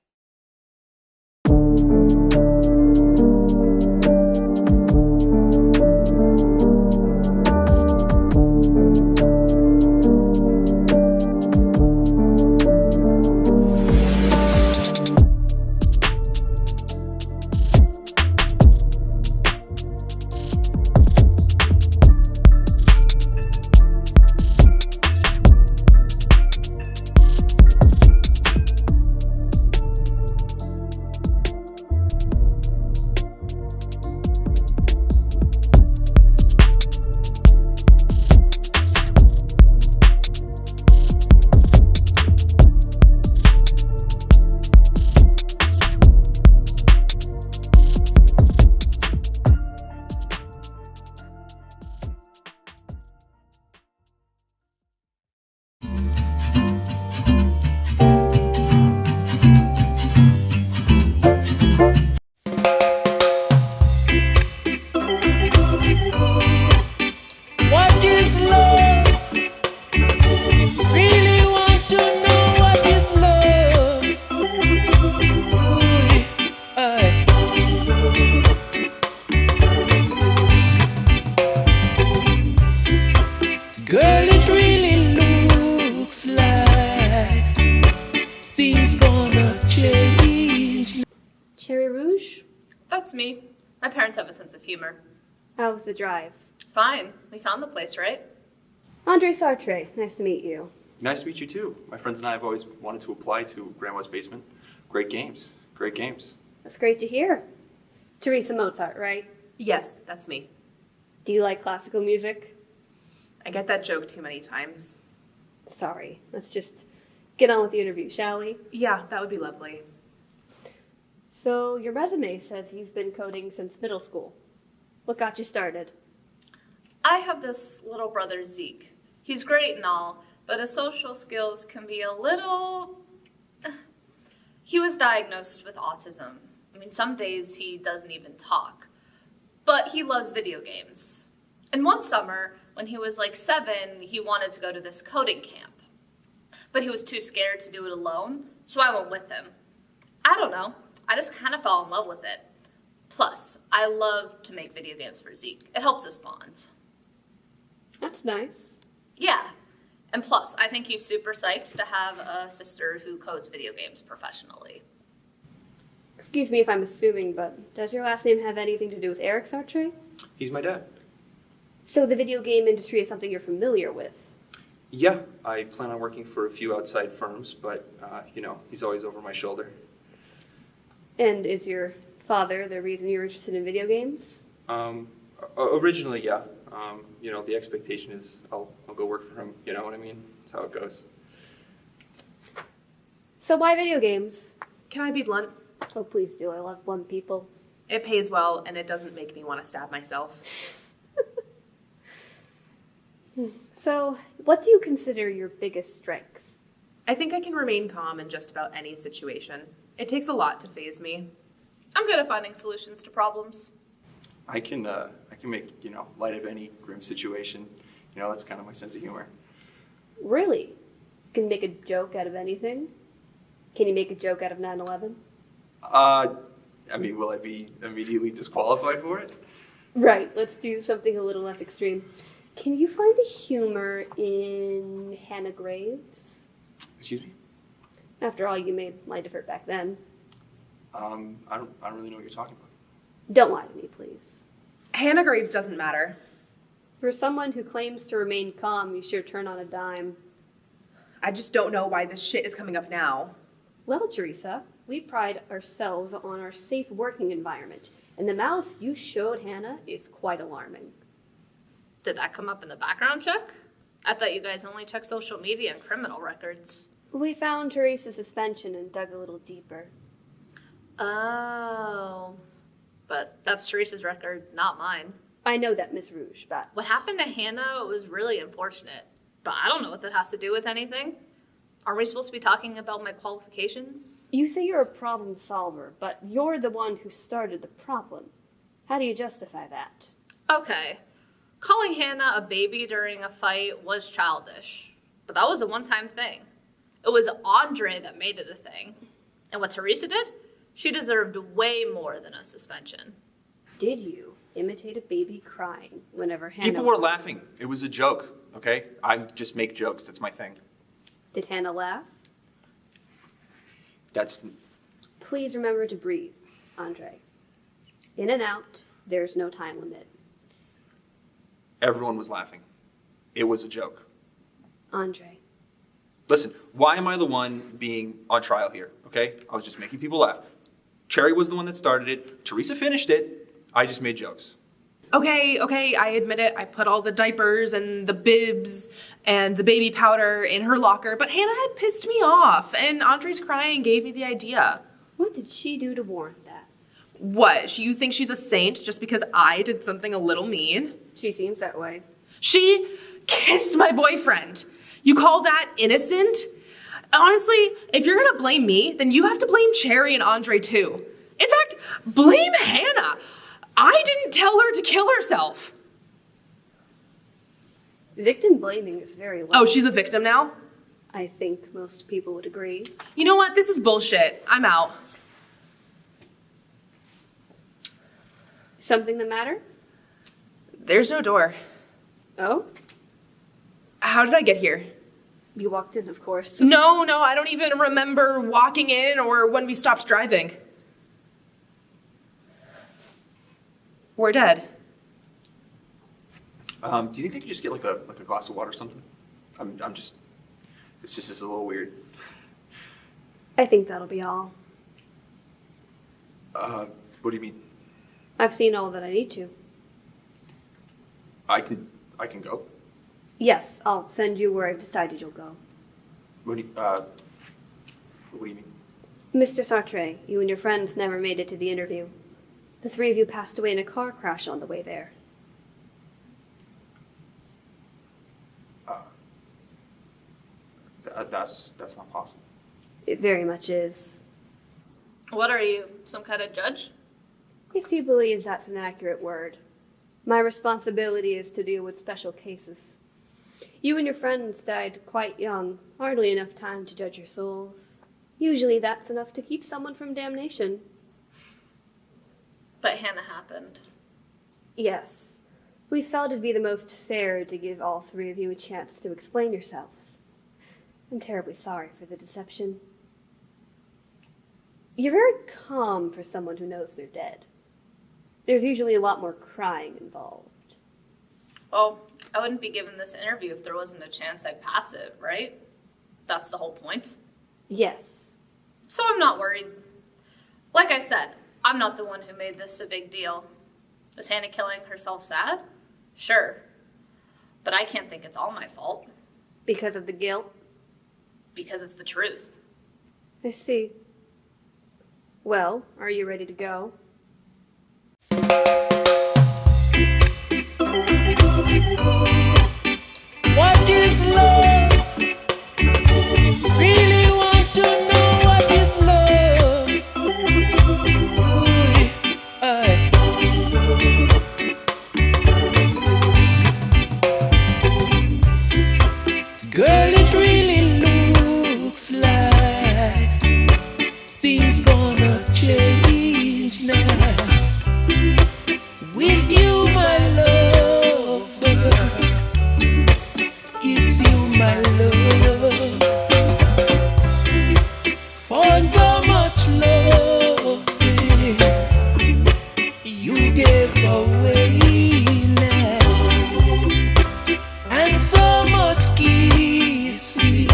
What is love? Really want to know what is love? Ooh, aye. Girl, it really looks like things gonna change. Cherry Rouge? That's me. My parents have a sense of humor. How was the drive? Fine. We found the place, right? Andre Sartre, nice to meet you. Nice to meet you too. My friends and I have always wanted to apply to Grandma's Basement. Great games. Great games. That's great to hear. Teresa Mozart, right? Yes, that's me. Do you like classical music? I get that joke too many times. Sorry, let's just get on with the interview, shall we? Yeah, that would be lovely. So, your resume says you've been coding since middle school. What got you started? I have this little brother, Zeke. He's great and all, but his social skills can be a little... He was diagnosed with autism. I mean, some days he doesn't even talk. But he loves video games. And one summer, when he was like 7, he wanted to go to this coding camp. But he was too scared to do it alone, so I went with him. I don't know. I just kind of fell in love with it. Plus, I love to make video games for Zeke. It helps us bond. That's nice. Yeah. And plus, I think he's super psyched to have a sister who codes video games professionally. Excuse me if I'm assuming, but does your last name have anything to do with Eric Sartre? He's my dad. So the video game industry is something you're familiar with? Yeah, I plan on working for a few outside firms, but, he's always over my shoulder. And is your father the reason you're interested in video games? Originally, yeah. The expectation is I'll go work for him, you know what I mean? That's how it goes. So why video games? Can I be blunt? Oh, please do. I love blunt people. It pays well, and it doesn't make me want to stab myself. So, what do you consider your biggest strength? I think I can remain calm in just about any situation. It takes a lot to faze me. I'm good at finding solutions to problems. I can make, light of any grim situation. That's kind of my sense of humor. Really? You can make a joke out of anything? Can you make a joke out of 9/11? Will I be immediately disqualified for it? Right, let's do something a little less extreme. Can you find the humor in Hannah Graves? Excuse me? After all, you made light of her back then. I don't really know what you're talking about. Don't lie to me, please. Hannah Graves doesn't matter. For someone who claims to remain calm, you sure turn on a dime. I just don't know why this shit is coming up now. Well, Teresa, we pride ourselves on our safe working environment, and the malice you showed Hannah is quite alarming. Did that come up in the background check? I thought you guys only check social media and criminal records. We found Teresa's suspension and dug a little deeper. Oh. But that's Teresa's record, not mine. I know that, Miss Rouge, but... What happened to Hannah was really unfortunate. But I don't know what that has to do with anything. Are we supposed to be talking about my qualifications? You say you're a problem solver, but you're the one who started the problem. How do you justify that? Okay. Calling Hannah a baby during a fight was childish. But that was a one-time thing. It was Andre that made it a thing. And what Teresa did? She deserved way more than a suspension. Did you imitate a baby crying whenever Hannah... People were laughing. It was a joke, okay? I just make jokes. That's my thing. Did Hannah laugh? That's... Please remember to breathe, Andre. In and out, there's no time limit. Everyone was laughing. It was a joke. Andre. Listen, why am I the one being on trial here, okay? I was just making people laugh. Cherry was the one that started it. Teresa finished it. I just made jokes. Okay, I admit it. I put all the diapers and the bibs and the baby powder in her locker, but Hannah had pissed me off, and Andre's crying gave me the idea. What did she do to warrant that? What? You think she's a saint just because I did something a little mean? She seems that way. She kissed my boyfriend. You call that innocent? Honestly, if you're gonna blame me, then you have to blame Cherry and Andre too. In fact, blame Hannah. I didn't tell her to kill herself. Victim blaming is very low. Oh, she's a victim now? I think most people would agree. You know what? This is bullshit. I'm out. Something the matter? There's no door. Oh? How did I get here? You walked in, of course. No, I don't even remember walking in or when we stopped driving. We're dead. Do you think I could just get like a glass of water or something? It's just a little weird. I think that'll be all. What do you mean? I've seen all that I need to. I can go? Yes, I'll send you where I've decided you'll go. What do you mean? Mr. Sartre, you and your friends never made it to the interview. The three of you passed away in a car crash on the way there. That's not possible. It very much is. What are you, some kind of judge? If you believe that's an accurate word. My responsibility is to deal with special cases. You and your friends died quite young, hardly enough time to judge your souls. Usually that's enough to keep someone from damnation. But Hannah happened. Yes. We felt it'd be the most fair to give all three of you a chance to explain yourselves. I'm terribly sorry for the deception. You're very calm for someone who knows they're dead. There's usually a lot more crying involved. Well, I wouldn't be given this interview if there wasn't a chance I'd pass it, right? That's the whole point. Yes. So I'm not worried. Like I said, I'm not the one who made this a big deal. Is Hannah killing herself sad? Sure. But I can't think it's all my fault. Because of the guilt? Because it's the truth. I see. Well, are you ready to go? What is love? Really want to know what is love? Ooh, aye. Girl, it really looks like things gonna change now. With you, my love, it's you, my love. For so much love you gave away now, and so much kissing.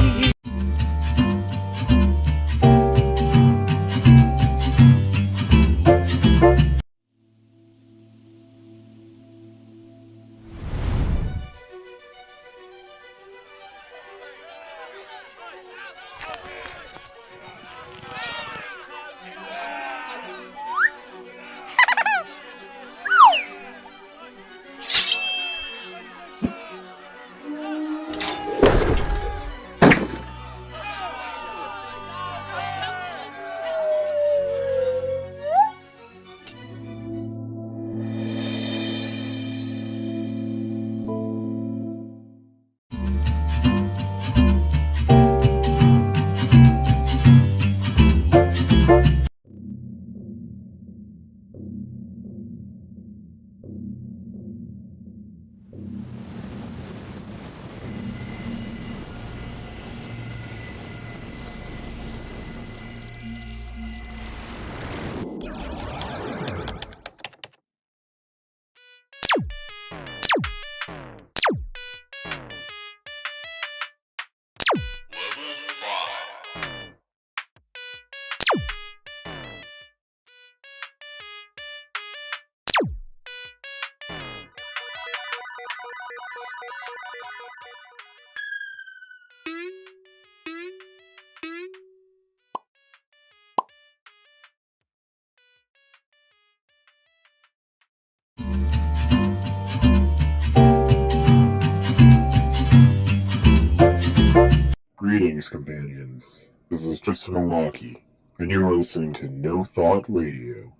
Greetings, companions. This is Tristan Milwaukee, and you are listening to No Thought Radio.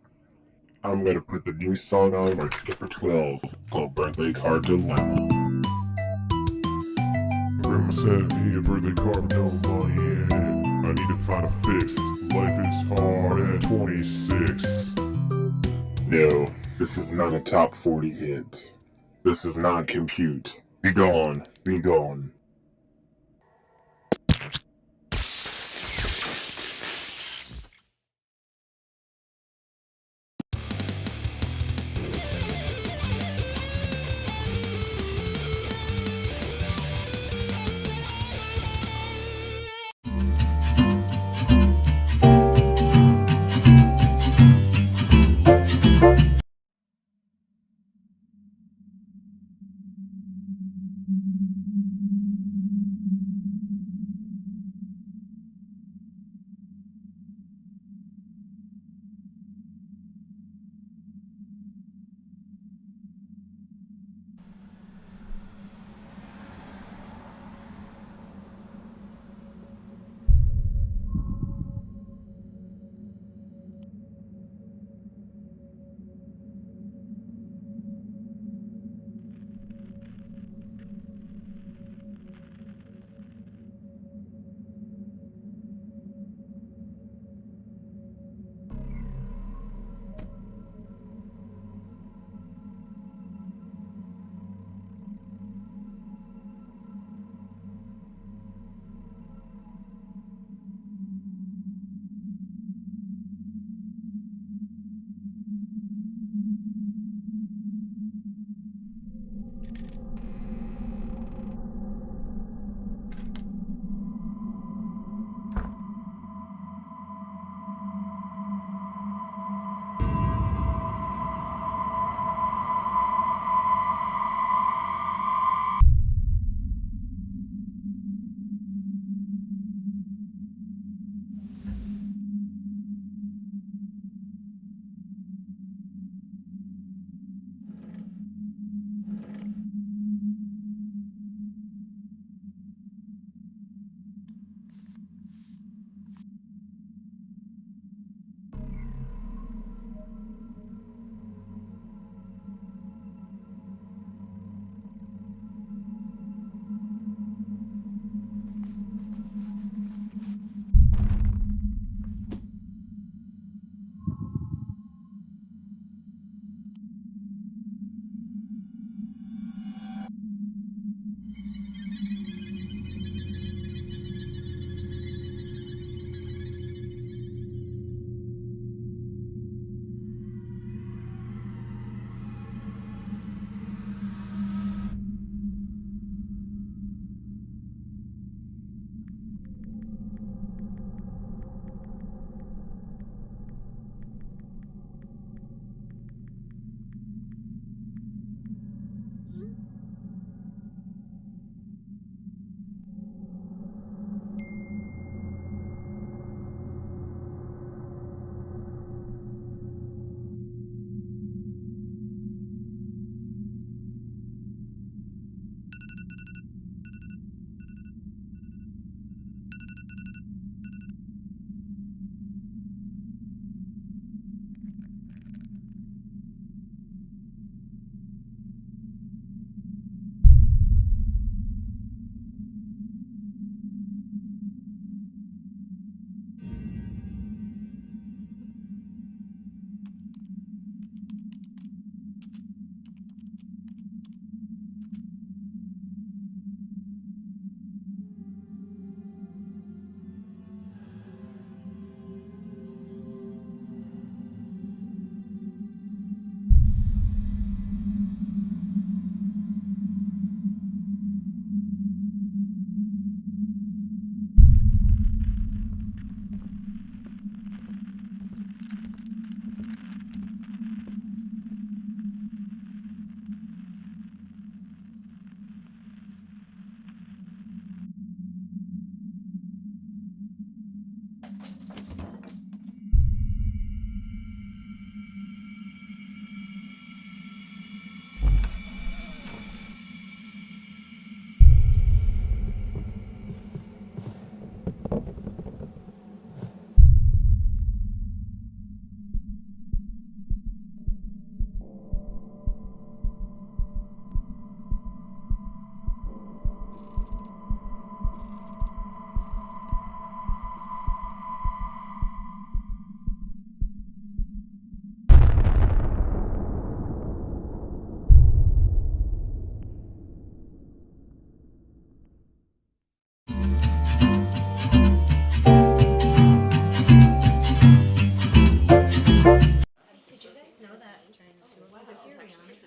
I'm gonna put the new song on by Skipper 12 called Birthday Card Dilemma. Grandma sent me a birthday card with no money in it. I need to find a fix. Life is hard at 26. No, this is not a top 40 hit. This is not compute. Be gone, be gone.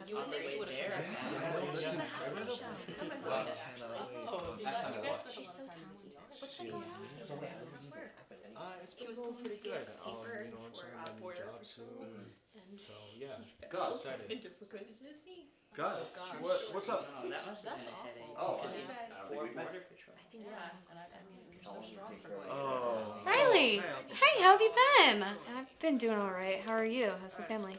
You would think you would have. She's so talented. What's been going on with you? How's work? It's been going pretty good. I'm starting my new job soon. So yeah, excited. Guys, what's up? That's awful. Oh, Because you guys, I think, and that means you're so strong for going. Oh. Riley! Hey, how have you been? I've been doing all right. How are you? How's the family?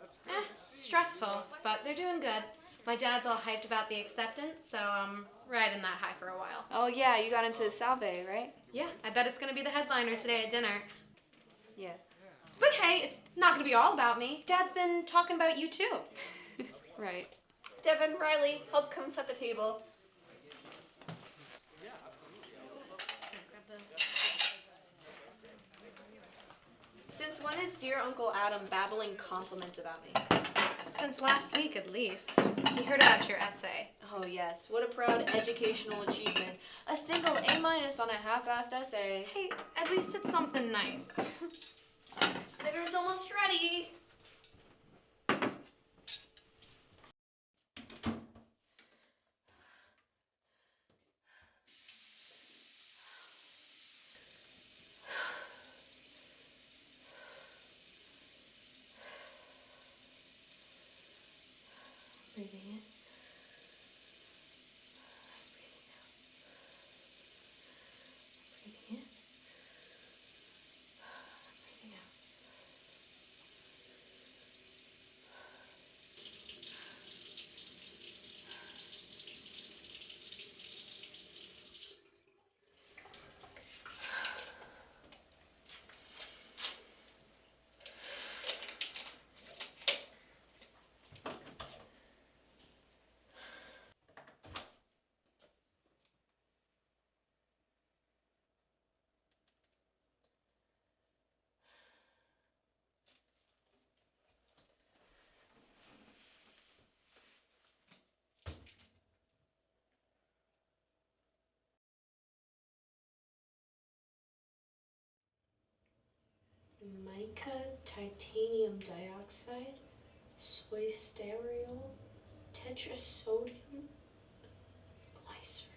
Stressful, but they're doing good. My dad's all hyped about the acceptance, so I'm riding that high for a while. Oh yeah, you got into Salve, right? Yeah, I bet it's gonna be the headliner today at dinner. Yeah. But hey, it's not gonna be all about me. Dad's been talking about you too. Right. Devin, Riley, help come set the table. Since when is dear Uncle Adam babbling compliments about me? Since last week, at least. He heard about your essay. Oh yes, what a proud educational achievement. A single A- on a half-assed essay. Hey, at least it's something nice. Dinner's almost ready. Breathing in. Breathing in. Breathing out. Mica, titanium dioxide, soy sterol, tetrasodium, glycerin.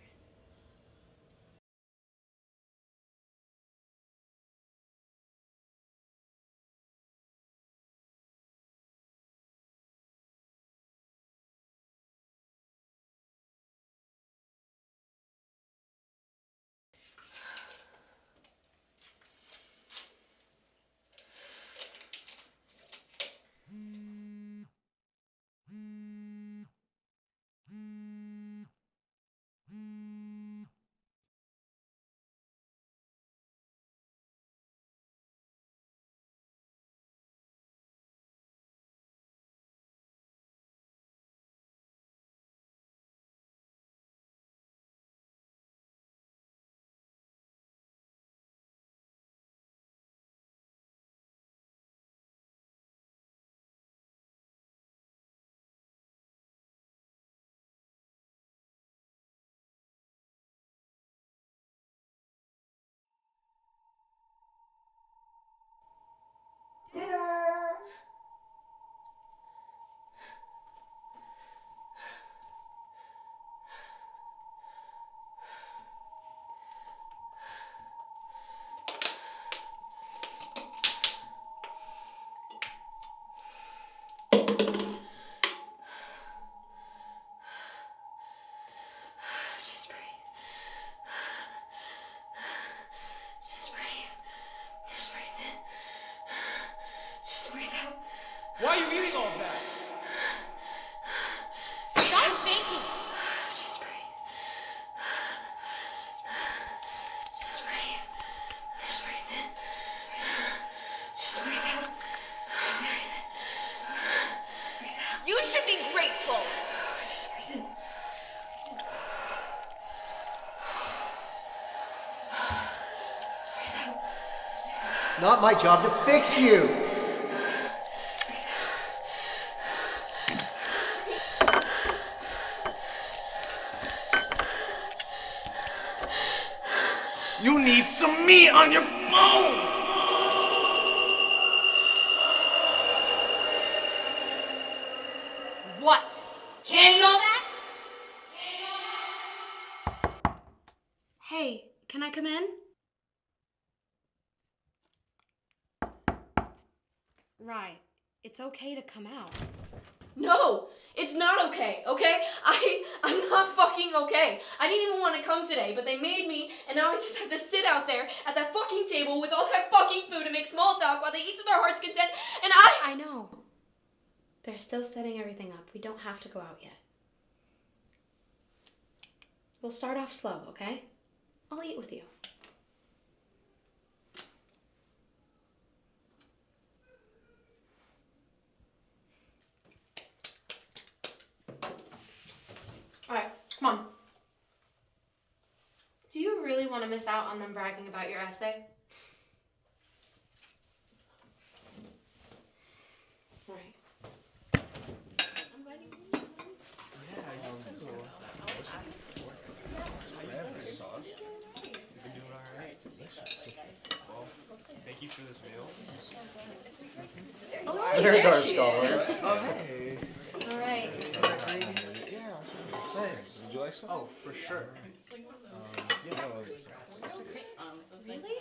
Just breathe. Just breathe. Just breathe in. Just breathe out. Why are you eating all of that? Stop baking! Just breathe. Just breathe. Just breathe in. Just breathe out. Breathe in. Breathe out. You should be grateful. Just breathe in. Breathe out. It's not my job to fix you. You need some meat on your bones! What? Can't eat all that? Hey, can I come in? Right. It's okay to come out. No, it's not okay, okay? I'm not fucking okay. I didn't even want to come today, but they made me, and now I just have to sit out there at that fucking table with all that fucking food and make small talk while they eat to their heart's content, and I know. They're still setting everything up. We don't have to go out yet. We'll start off slow, okay? I'll eat with you. Alright, come on. Do you really want to miss out on them bragging about your essay? Alright. I'm glad you came. You've been doing alright. Well, thank you for this meal. Oh, There's there our she scholars. is. Oh, hey. Alright. Yeah, thanks. Would you like some? Oh, for sure. Yeah. Really?